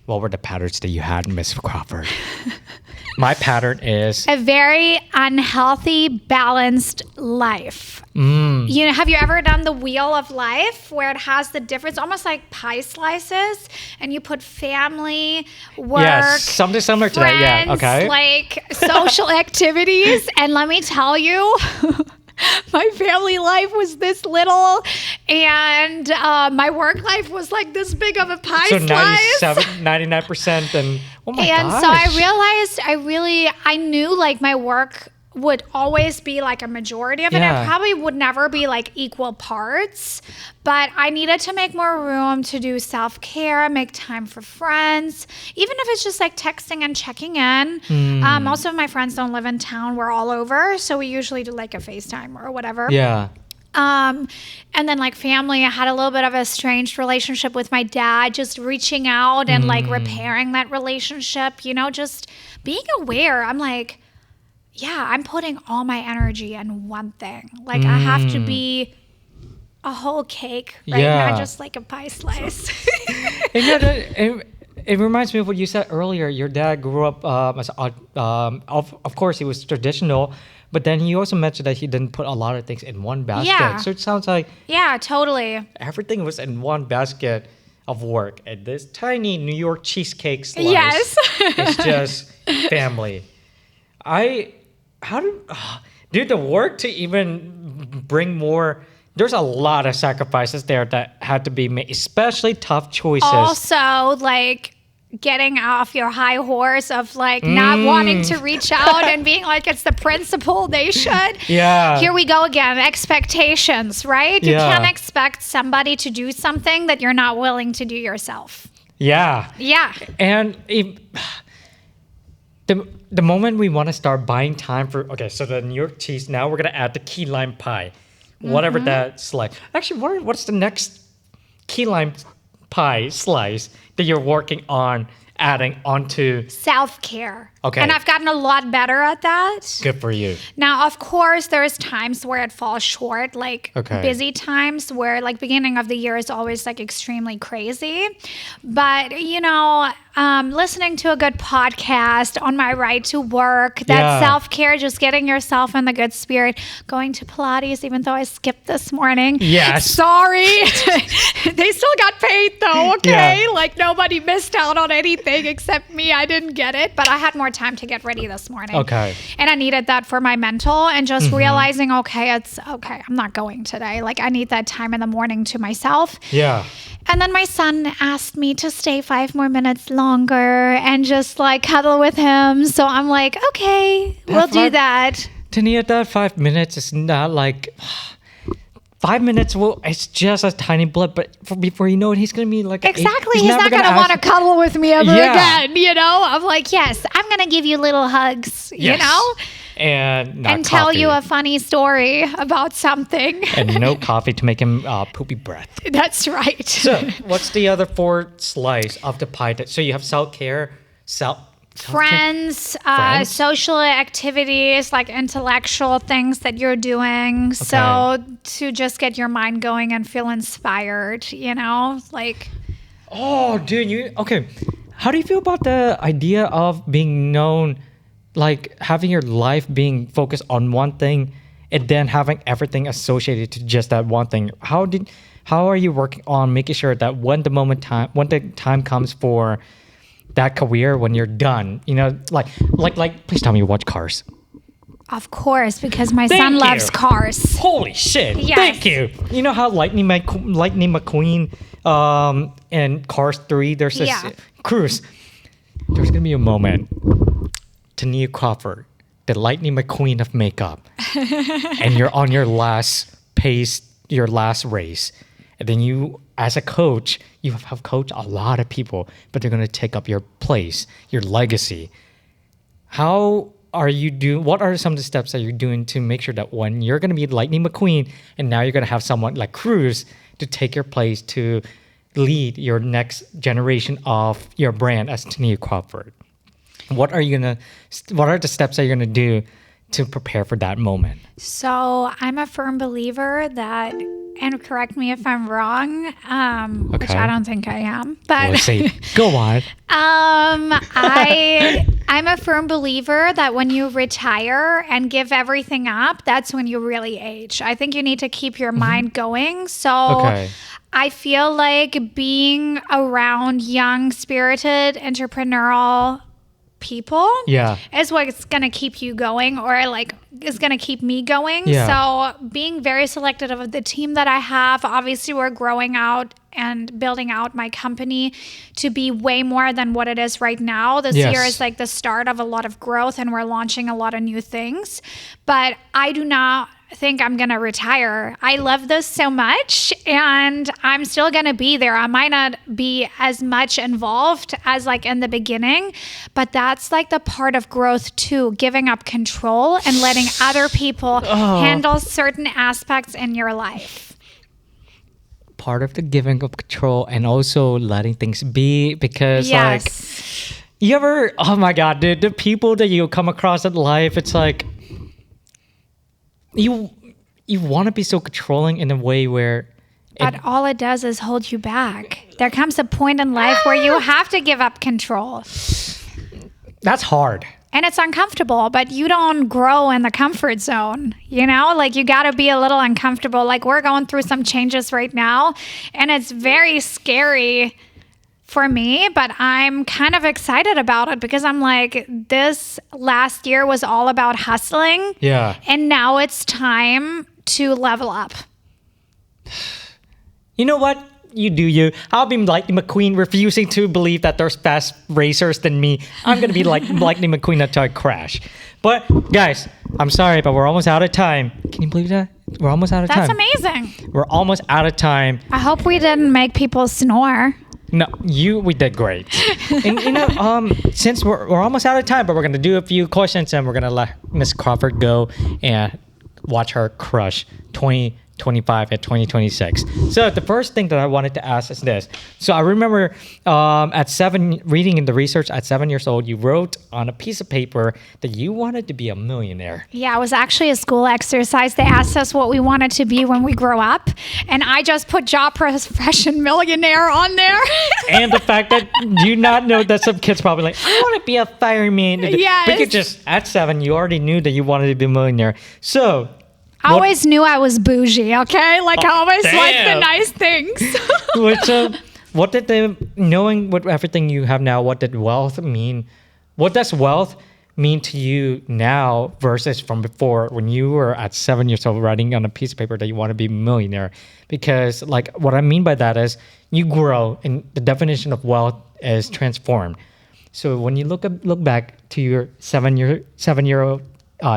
what were the patterns that you had, Miss Crawford? My pattern is, A very unhealthy, balanced life. You know, have you ever done the wheel of life where it has the difference, almost like pie slices, and you put family, work, yes, something similar to that. Yeah. friends, Okay. like social activities. And let me tell you, my family life was this little, and my work life was like this big of a pie So slice. 99%, and oh my And gosh. so I realized I knew like my work would always be like a majority of it. Yeah. It probably would never be like equal parts, but I needed to make more room to do self-care, make time for friends, even if it's just like texting and checking in. Most of my friends don't live in town. We're all over. So we usually do like a FaceTime or whatever. Yeah. And then like family, I had a little bit of a strange relationship with my dad, just reaching out and like repairing that relationship, you know, just being aware. I'm like, yeah, I'm putting all my energy in one thing. Like I have to be a whole cake, right? Yeah. Not just like a pie slice. And yeah, it reminds me of what you said earlier. Your dad grew up of course, he was traditional, but then he also mentioned that he didn't put a lot of things in one basket. Yeah. So it sounds like Yeah, totally. everything was in one basket of work, and this tiny New York cheesecake slice Yes. is just family. How do the work to even bring more? There's a lot of sacrifices there that had to be made, especially tough choices. Also, like getting off your high horse of like not wanting to reach out and being like it's the principle they should. Yeah. Here we go again. Expectations, right? You Yeah. can't expect somebody to do something that you're not willing to do yourself. Yeah. Yeah. And the moment we want to start buying time for, okay, so the New York cheese, now we're going to add the key lime pie, whatever that slice. Actually, what's the next key lime pie slice that you're working on adding onto? Self-care. Okay. And I've gotten a lot better at that. Good for you. Now, of course, there's times where it falls short, like Okay. busy times where like beginning of the year is always like extremely crazy. But, you know, listening to a good podcast on my ride to work, that Yeah. self-care, just getting yourself in the good spirit, going to Pilates, even though I skipped this morning. Yes. Sorry. They still got paid though, okay? Yeah. Like nobody missed out on anything except me. I didn't get it, but I had more time to get ready this morning. Okay. And I needed that for my mental and just realizing, okay, it's okay. I'm not going today. Like I need that time in the morning to myself. Yeah. And then my son asked me to stay 5 more minutes longer and just like cuddle with him. So I'm like, okay, we'll do five- that. Tania, that 5 minutes is not like 5 minutes. Well, it's just a tiny blip, but before you know it, he's gonna be like Exactly. He's not going to want to cuddle with me ever Yeah. again. You know, I'm like, yes, I'm going to give you little hugs, you know, and not and tell you a coffee. funny story about something. And no coffee to make him poopy breath. That's right. So, what's the other 4 slice of the pie? So you have self-care, Friends, Friends? social activities, like intellectual things that you're doing. So to just get your mind going and feel inspired, you know, like. Oh, dude, okay. How do you feel about the idea of being known, like having your life being focused on one thing and then having everything associated to just that one thing? How are you working on making sure that when the time comes for that career, when you're done, you know, like please tell me you watch Cars. Of course, because my Thank son you. loves cars. Holy shit! Yes. Thank you. You know how Lightning McQueen, in Cars 3, there's this cruise. There's gonna be a moment. Tania Crawford, the Lightning McQueen of makeup, and you're on your last pace, your last race, and then you, as a coach, you have coached a lot of people, but they're gonna take up your place, your legacy. How are you doing? What are some of the steps that you're doing to make sure that when you're going to be Lightning McQueen and now you're going to have someone like Cruz to take your place to lead your next generation of your brand as Tania Crawford? What are the steps that you're going to do to prepare for that moment? So I'm a firm believer that, and correct me if I'm wrong, which I don't think I am, but Let's see. Go on. I'm a firm believer that when you retire and give everything up, that's when you really age. I think you need to keep your mind going. So I feel like being around young, spirited, entrepreneurial people is what's going to keep you going, or like is going to keep me going. So being very selective of the team that I have. Obviously, we're growing out and building out my company to be way more than what it is right now. This year is like the start of a lot of growth, and we're launching a lot of new things. But I do not think I'm going to retire. I love this so much, and I'm still going to be there. I might not be as much involved as like in the beginning, but that's like the part of growth too, giving up control and letting other people handle certain aspects in your life. Part of the giving up control and also letting things be, because like you ever, oh my God, dude, the people that you come across in life, it's like you want to be so controlling in a way where but all it does is hold you back. There comes a point in life where you have to give up control. That's hard. And it's uncomfortable, but you don't grow in the comfort zone, you know? Like, you got to be a little uncomfortable. Like, we're going through some changes right now, and it's very scary for me, but I'm kind of excited about it because I'm like, this last year was all about hustling. Yeah. And now it's time to level up. You know what? You do you. I'll be Lightning McQueen, refusing to believe that there's fast racers than me. I'm going to be like Lightning McQueen until I crash. But guys, I'm sorry, but we're almost out of time. Can you believe that? We're almost out of time. That's amazing. We're almost out of time. I hope we didn't make people snore. No, we did great. And you know, since we're almost out of time, but we're gonna do a few questions and we're gonna let Miss Crawford go and watch her crush 2025 at 2026. So the first thing that I wanted to ask is this. So I remember reading in the research at 7 years old, you wrote on a piece of paper that you wanted to be a millionaire. Yeah, it was actually a school exercise. They asked us what we wanted to be when we grow up, and I just put job profession millionaire on there. And the fact that you not know that some kids probably like, I want to be a fireman. Yes. But you just, at 7, you already knew that you wanted to be a millionaire. So I always knew I was bougie, okay? Like, I always liked the nice things. What did knowing what everything you have now, what did wealth mean? What does wealth mean to you now versus from before when you were at 7 years old writing on a piece of paper that you want to be a millionaire? Because like what I mean by that is you grow and the definition of wealth is transformed. So when you look back to your 7-year-old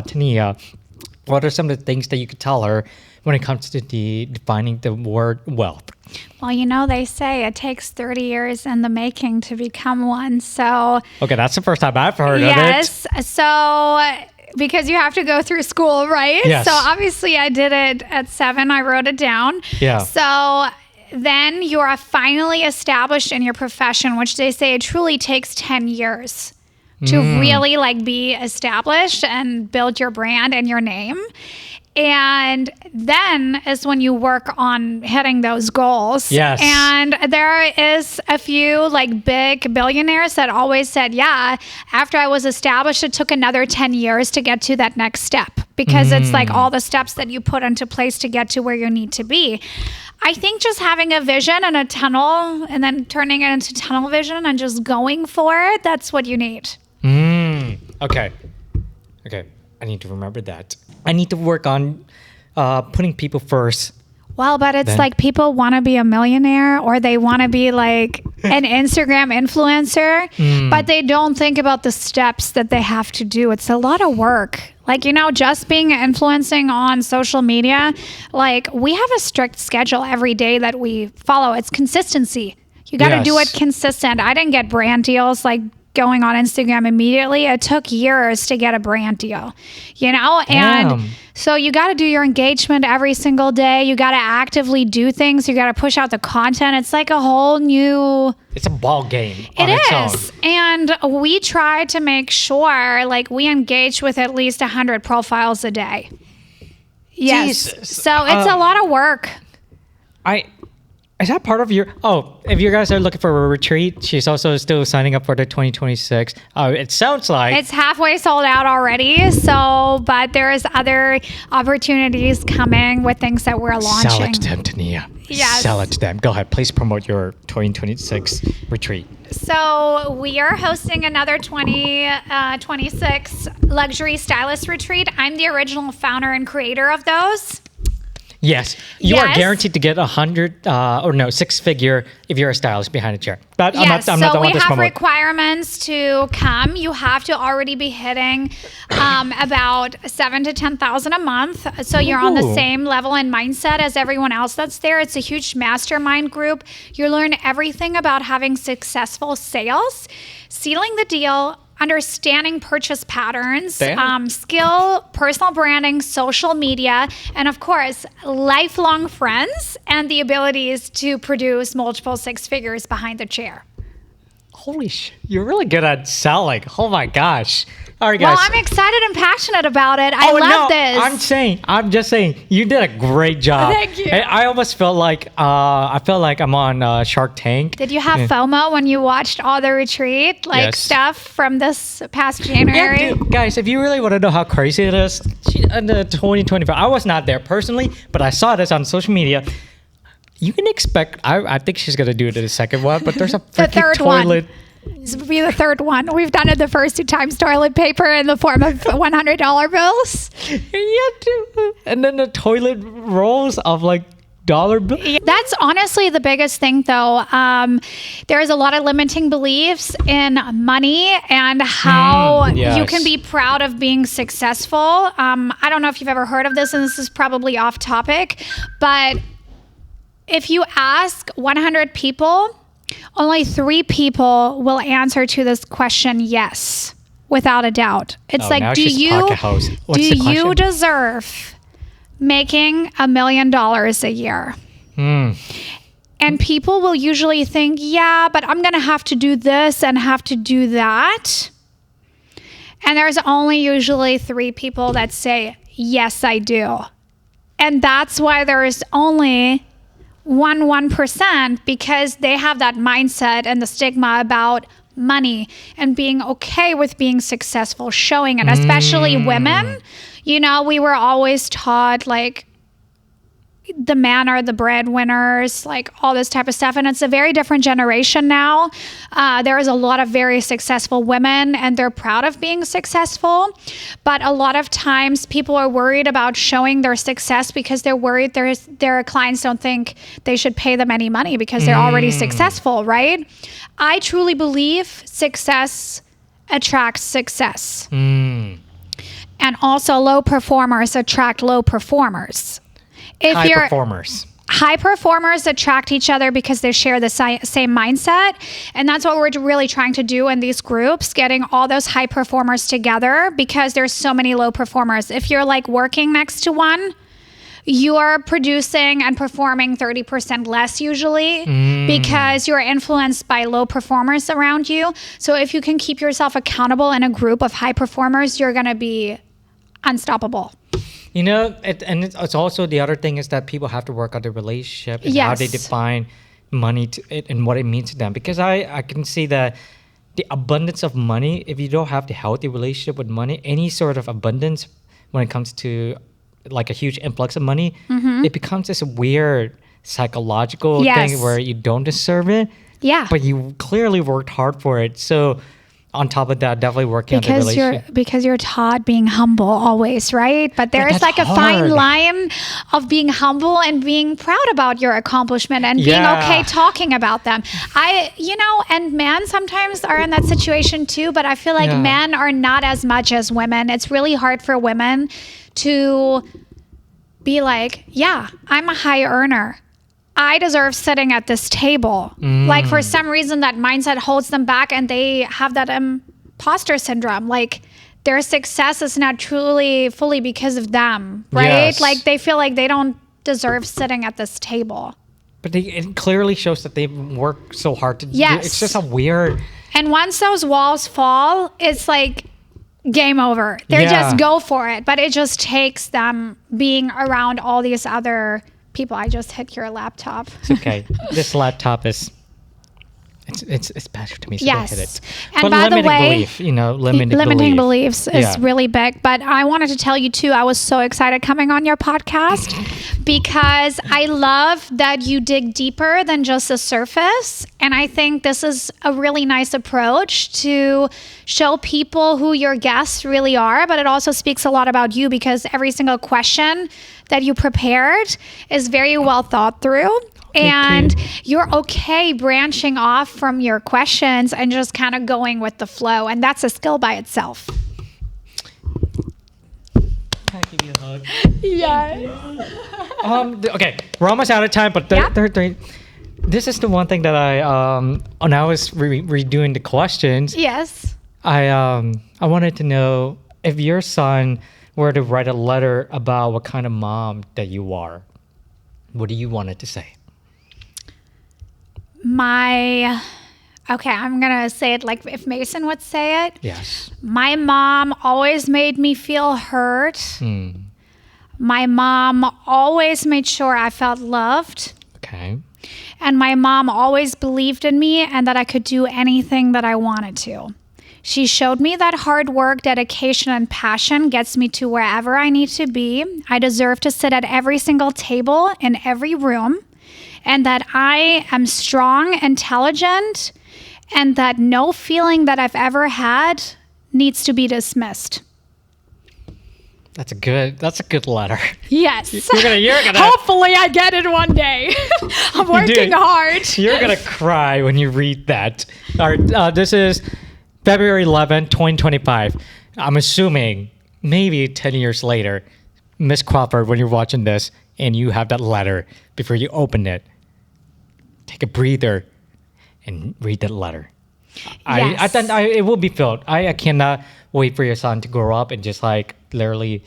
Tania, what are some of the things that you could tell her when it comes to defining the word wealth? Well, you know, they say it takes 30 years in the making to become one. So, okay, that's the first time I've heard of it. Yes. So, because you have to go through school, right? Yes. So, obviously, I did it at 7. I wrote it down. Yeah. So, then you are finally established in your profession, which they say it truly takes 10 years to really like be established and build your brand and your name. And then is when you work on hitting those goals. Yes. And there is a few like big billionaires that always said, yeah, after I was established, it took another 10 years to get to that next step, because it's like all the steps that you put into place to get to where you need to be. I think just having a vision and a tunnel and then turning it into tunnel vision and just going for it, that's what you need. Okay. I need to remember that. I need to work on putting people first. Well, but it's like people want to be a millionaire or they want to be like an Instagram influencer, but they don't think about the steps that they have to do. It's a lot of work. Like, just being influencing on social media, like we have a strict schedule every day that we follow. It's consistency. You got to do it consistent. I didn't get brand deals like going on Instagram immediately. It took years to get a brand deal, and so you got to do your engagement every single day. You got to actively do things. You got to push out the content. It's like a whole new... It's a ball game on its own. And we try to make sure like we engage with at least 100 profiles a day. Yes. Jesus. So it's a lot of work. Is that part of your... Oh, if you guys are looking for a retreat, she's also still signing up for the 2026. It sounds like... It's halfway sold out already. But there's other opportunities coming with things that we're launching. Sell it to them, Tania. Yes. Sell it to them. Go ahead. Please promote your 2026 retreat. So we are hosting another 2026 luxury stylist retreat. I'm the original founder and creator of those. Yes, you are guaranteed to get 6-figure if you're a stylist behind a chair. But yes, I'm not the one to we have promote. requirements to come. You have to already be hitting about 7,000 to 10,000 a month. So you're on the same level and mindset as everyone else that's there. It's a huge mastermind group. You learn everything about having successful sales, sealing the deal, understanding purchase patterns, skill, personal branding, social media, and of course, lifelong friends and the abilities to produce multiple 6 figures behind the chair. Holy shit, you're really good at selling. Oh my gosh. All right, guys. Well, I'm excited and passionate about it. I love this. I'm just saying, you did a great job. Thank you. I almost felt like I'm on Shark Tank. Did you have FOMO when you watched all the retreat, stuff from this past January? Yeah, dude, guys, if you really want to know how crazy it is, in the 2025, I was not there personally, but I saw this on social media. You can expect, I think she's going to do it in the second one, but there's a freaking toilet. This will be the third one. We've done it the first 2 times. Toilet paper in the form of $100 bills. Yeah, dude. And then the toilet rolls of like dollar bills. That's honestly the biggest thing, though. There's a lot of limiting beliefs in money and how you can be proud of being successful. I don't know if you've ever heard of this, and this is probably off topic, but if you ask 100 people, only 3 people will answer to this question yes, without a doubt. It's like, do you deserve making $1 million a year? And people will usually think, yeah, but I'm going to have to do this and have to do that. And there's only usually 3 people that say, yes, I do. And that's why there's only 1%, because they have that mindset and the stigma about money and being okay with being successful, showing it, especially women. We were always taught like the men are the breadwinners, like all this type of stuff. And it's a very different generation now. There is a lot of very successful women and they're proud of being successful. But a lot of times people are worried about showing their success because they're worried their clients don't think they should pay them any money because they're already successful, right? I truly believe success attracts success. And also low performers attract low performers. High performers attract each other because they share the same mindset. And that's what we're really trying to do in these groups, getting all those high performers together because there's so many low performers. If you're like working next to one, you're producing and performing 30% less usually because you're influenced by low performers around you. So if you can keep yourself accountable in a group of high performers, you're going to be unstoppable. It's also the other thing is that people have to work on their relationship and how they define money and what it means to them. Because I can see that the abundance of money, if you don't have the healthy relationship with money, any sort of abundance when it comes to like a huge influx of money, it becomes this weird psychological thing where you don't deserve it. Yeah. But you clearly worked hard for it. So on top of that, definitely working on the relationship. Because you're taught being humble always, right? But there's that's like a fine hard. line of being humble and being proud about your accomplishment and being okay talking about them. And men sometimes are in that situation too, but I feel like men are not as much as women. It's really hard for women to be like, yeah, I'm a high earner. I deserve sitting at this table. Like for some reason that mindset holds them back and they have that imposter syndrome. Like their success is not truly fully because of them, right? Yes. Like they feel like they don't deserve sitting at this table. But it clearly shows that they work so hard to Yes. It's just a weird... And once those walls fall, it's like game over. They just go for it. But it just takes them being around all these other people. I just hit your laptop. It's okay. This laptop is... It's special to me, so don't hit it. And but by the way, belief, limiting beliefs is really big. But I wanted to tell you too, I was so excited coming on your podcast because I love that you dig deeper than just the surface. And I think this is a really nice approach to show people who your guests really are. But it also speaks a lot about you because every single question that you prepared is very well thought through. And you're okay branching off from your questions and just kind of going with the flow. And that's a skill by itself. Can I give you a hug? Yes. Okay, we're almost out of time, but this is the one thing that when I was redoing the questions, Yes. I wanted to know if your son were to write a letter about what kind of mom that you are, what do you want it to say? I'm going to say it like if Mason would say it. Yes. My mom always made me feel hurt. My mom always made sure I felt loved. Okay. And my mom always believed in me and that I could do anything that I wanted to. She showed me that hard work, dedication, and passion gets me to wherever I need to be. I deserve to sit at every single table in every room. And that I am strong, intelligent, and that no feeling that I've ever had needs to be dismissed. That's a good letter. Yes. You're gonna Hopefully I get it one day. I'm working hard. You're gonna cry when you read that. All right, this is February 11, 2025. I'm assuming maybe 10 years later, Miss Crawford, when you're watching this and you have that letter, before you open it, take a breather and read that letter. Yes. I think it will be filled. I cannot wait for your son to grow up and just like literally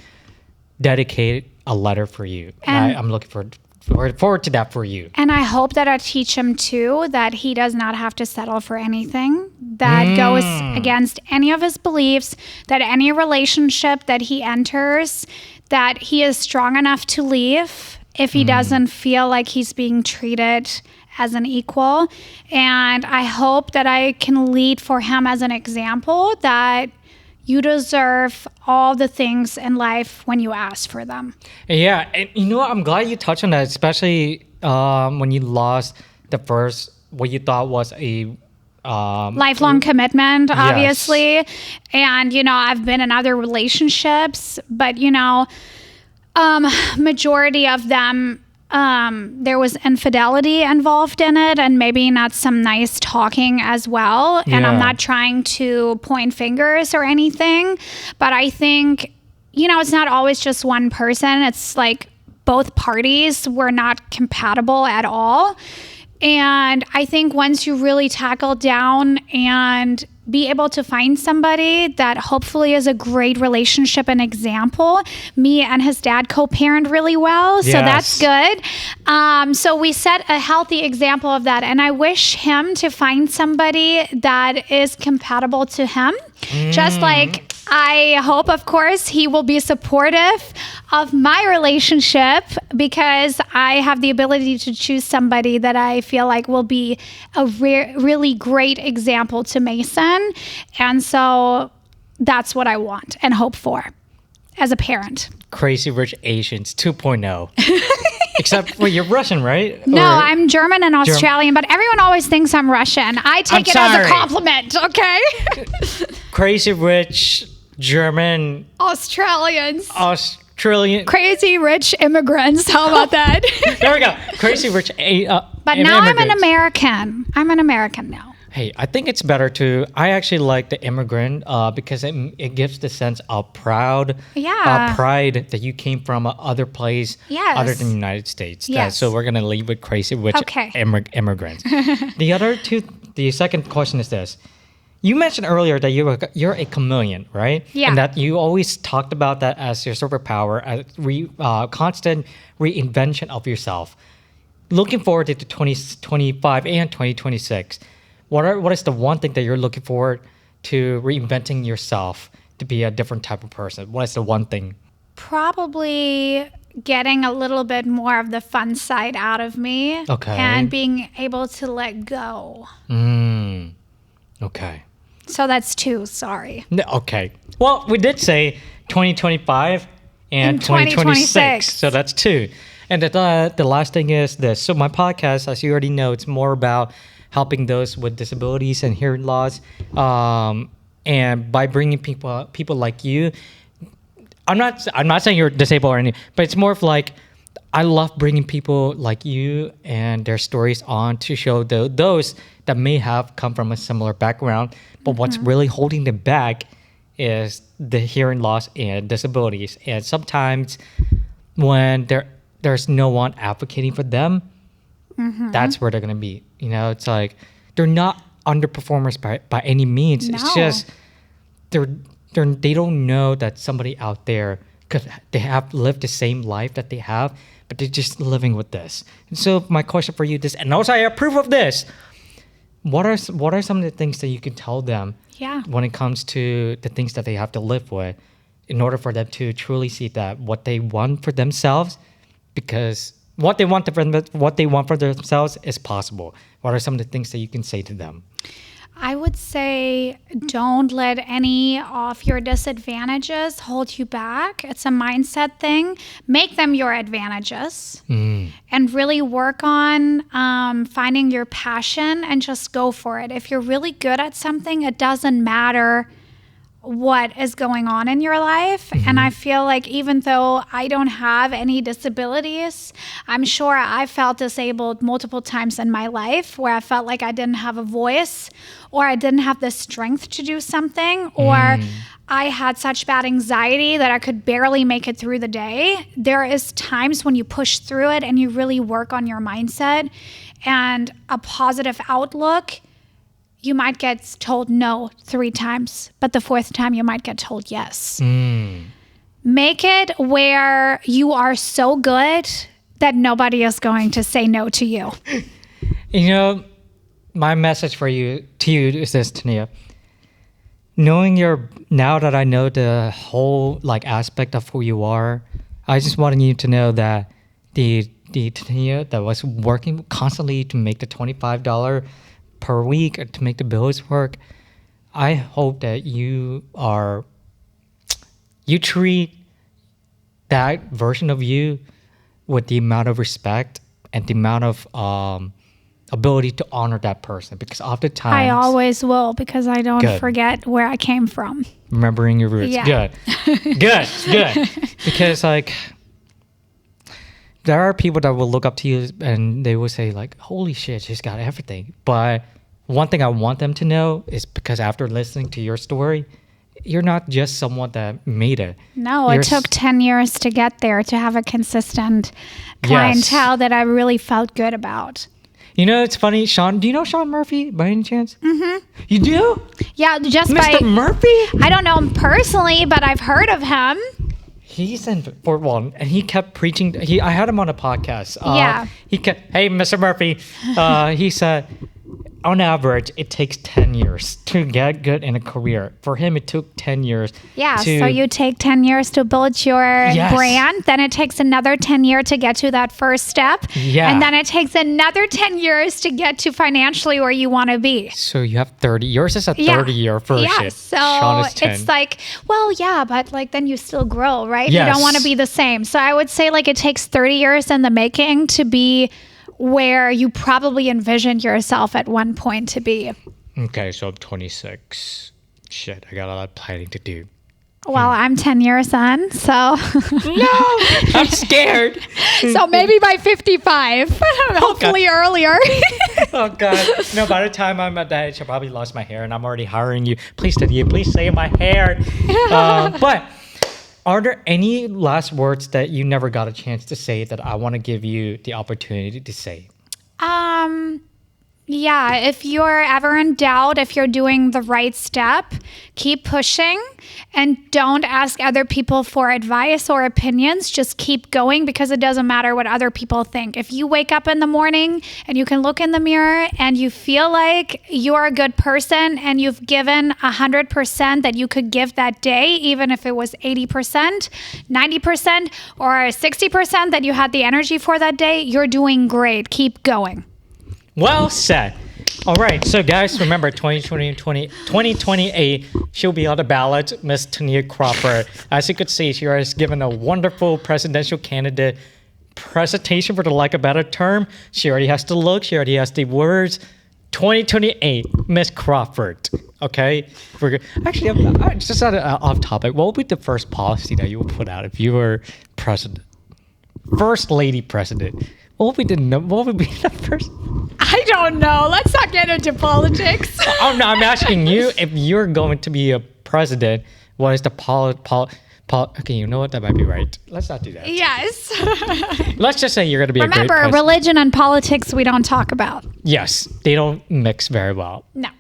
dedicate a letter for you. I'm looking forward to that for you. And I hope that I teach him too that he does not have to settle for anything that goes against any of his beliefs, that any relationship that he enters, that he is strong enough to leave if he doesn't feel like he's being treated as an equal. And I hope that I can lead for him as an example that you deserve all the things in life when you ask for them. Yeah, and you know what? I'm glad you touched on that, especially when you lost the first, what you thought was a lifelong commitment, obviously. Yes. And, I've been in other relationships, but, majority of them, there was infidelity involved in it and maybe not some nice talking as well. And I'm not trying to point fingers or anything, but I think, it's not always just one person. It's like both parties were not compatible at all. And I think once you really tackle down and be able to find somebody that hopefully is a great relationship and example, me and his dad co-parent really well. So that's good. So we set a healthy example of that. And I wish him to find somebody that is compatible to him. Just like I hope, of course, he will be supportive of my relationship because I have the ability to choose somebody that I feel like will be a really great example to Mason. And so that's what I want and hope for as a parent. Crazy Rich Asians 2.0. Except for you're Russian, right? No, I'm German and Australian, but everyone always thinks I'm Russian. I take it as sorry. a compliment, okay? Crazy rich German Australians. Australian. Crazy rich immigrants. How about that? There we go. Crazy rich. But now I'm an American. I'm an American now. Hey, I think it's better to. I actually like the immigrant because it gives the sense of pride that you came from other place other than the United States. Yes. So we're gonna leave with crazy rich immigrants. The second question is this. You mentioned earlier that you're a chameleon, right? Yeah. And that you always talked about that as your superpower, as constant reinvention of yourself. Looking forward to 2025 and 2026, what is the one thing that you're looking forward to reinventing yourself to be a different type of person? What is the one thing? Probably getting a little bit more of the fun side out of me. Okay. And being able to let go. Okay. So that's 2, sorry. Okay. Well, we did say 2025 and 2026. So that's 2. And the last thing is this. So my podcast, as you already know, it's more about helping those with disabilities and hearing loss. And by bringing people like you, I'm not saying you're disabled or anything, but it's more of like, I love bringing people like you and their stories on to show those that may have come from a similar background, but what's really holding them back is the hearing loss and disabilities. And sometimes when there's no one advocating for them, that's where they're going to be. You know, it's like they're not underperformers by any means. No. It's just they don't know that somebody out there, because they have lived the same life that they have, but they're just living with this. And so my question for you is, and also I approve of this, what are some of the things that you can tell them when it comes to the things that they have to live with in order for them to truly see that what they want for themselves, because what they want for themselves is possible. What are some of the things that you can say to them? I would say don't let any of your disadvantages hold you back. It's a mindset thing. Make them your advantages and really work on finding your passion and just go for it. If you're really good at something, it doesn't matter what is going on in your life. And I feel like even though I don't have any disabilities, I'm sure I felt disabled multiple times in my life where I felt like I didn't have a voice, or I didn't have the strength to do something, or I had such bad anxiety that I could barely make it through the day. There is times when you push through it and you really work on your mindset and a positive outlook. You might get told no 3 times, but the 4th time you might get told yes. Make it where you are so good that nobody is going to say no to you. You know, my message to you is this, Tania. Now that I know the whole aspect of who you are, I just wanted you to know that the Tania that was working constantly to make the $25 per week to make the bills work, I hope that you treat that version of you with the amount of respect and the amount of ability to honor that person, because oftentimes I always will, because I don't forget where I came from. Remembering your roots. Yeah. Good. Because there are people that will look up to you and they will say holy shit, she's got everything. But one thing I want them to know is, because after listening to your story, you're not just someone that made it. No, it took 10 years to get there, to have a consistent clientele that I really felt good about. You know, it's funny, Sean. Do you know Sean Murphy by any chance? You do? Yeah, just Mr. Murphy? I don't know him personally, but I've heard of him. He's in Fort Walton, and he kept preaching. I had him on a podcast. He kept, hey, Mr. Murphy. He said, on average, it takes 10 years to get good in a career. For him, it took 10 years. Yeah, so you take 10 years to build your brand. Then it takes another 10 years to get to that first step. Yeah. And then it takes another 10 years to get to financially where you want to be. So you have 30. Yours is a 30-year version. Yeah, so Sean is 10. it's like, well, yeah, but like then you still grow, right? Yes. You don't want to be the same. So I would say like it takes 30 years in the making to be where you probably envisioned yourself at one point to be. Okay, so I'm 26. Shit, I got a lot of planning to do. Well, I'm 10 years in, so. No, I'm scared. So maybe by 55, hopefully earlier. Oh, God. No, by the time I'm at that age, I probably lost my hair and I'm already hiring you. Please, Tania, please save my hair. But are there any last words that you never got a chance to say that I want to give you the opportunity to say? Yeah, if you're ever in doubt, if you're doing the right step, keep pushing and don't ask other people for advice or opinions. Just keep going because it doesn't matter what other people think. If you wake up in the morning and you can look in the mirror and you feel like you're a good person and you've given 100% that you could give that day, even if it was 80%, 90%, or 60% that you had the energy for that day, you're doing great. Keep going. Well said. All right. So, guys, remember 2028, she'll be on the ballot, Miss Tania Crawford. As you could see, she has given a wonderful presidential candidate presentation, for the lack of a better term. She already has the look. She already has the words. 2028, Miss Crawford. Okay. Actually, I'm just off topic. What would be the first policy that you would put out if you were president? First lady president. What would be the first? I don't know. Let's not get into politics. Oh, no, I'm asking you, if you're going to be a president, what is the okay, you know what? That might be right. Let's not do that. Yes. Let's just say you're going to be a great Remember, president. religion and politics we don't talk about. Yes, they don't mix very well. No.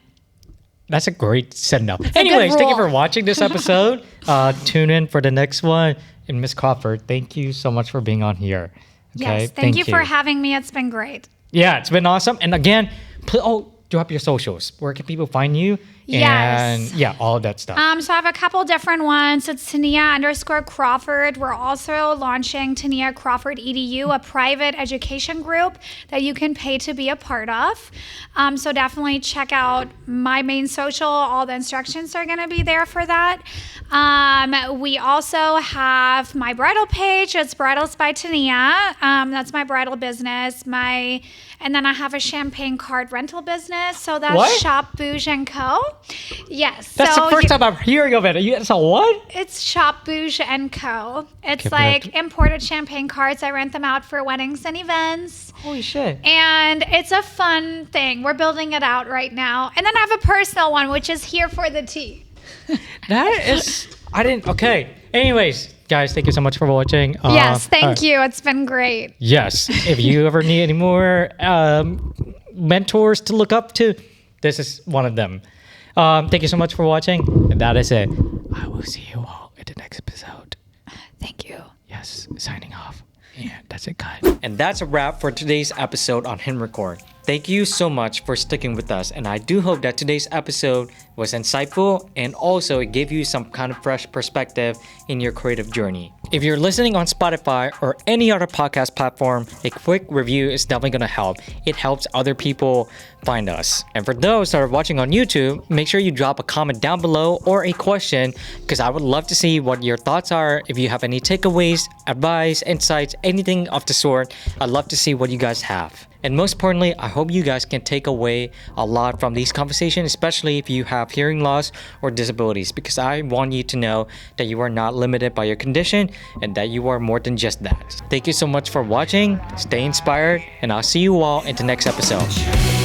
That's a great send up. Anyways, thank you for watching this episode. Tune in for the next one. And Miss Crawford, thank you so much for being on here. Okay? Yes, thank you for having me. It's been great. Yeah, it's been awesome. And again, drop your socials. Where can people find you? Yes. And yeah, all of that stuff. So I have a couple different ones. It's Tania_Crawford. We're also launching Tania Crawford EDU, a private education group that you can pay to be a part of. So definitely check out my main social. All the instructions are going to be there for that. We also have my bridal page. It's Bridals by Tania. That's my bridal business. And then I have a champagne card rental business. So that's What? Shop Bouge & Co. Yes. That's so the first time I'm hearing of it. It's a what? It's Shop Bouge & Co. It's Okay, like imported champagne cards. I rent them out for weddings and events. Holy shit. And it's a fun thing. We're building it out right now. And then I have a personal one, which is Here for the Tea. Okay. Anyways, guys, thank you so much for watching. Yes, thank you. It's been great. Yes. If you ever need any more mentors to look up to, this is one of them. Thank you so much for watching. And that is it. I will see you all in the next episode. Thank you. Yes, signing off. Yeah, that's it, guys. And that's a wrap for today's episode on Hit Record. Thank you so much for sticking with us, and I do hope that today's episode was insightful and also it gave you some kind of fresh perspective in your creative journey. If you're listening on Spotify or any other podcast platform, a quick review is definitely going to help. It helps other people find us. And for those that are watching on YouTube, make sure you drop a comment down below or a question, because I would love to see what your thoughts are. If you have any takeaways, advice, insights, anything of the sort, I'd love to see what you guys have. And most importantly, I hope you guys can take away a lot from these conversations, especially if you have hearing loss or disabilities, because I want you to know that you are not limited by your condition and that you are more than just that. Thank you so much for watching. Stay inspired, and I'll see you all in the next episode.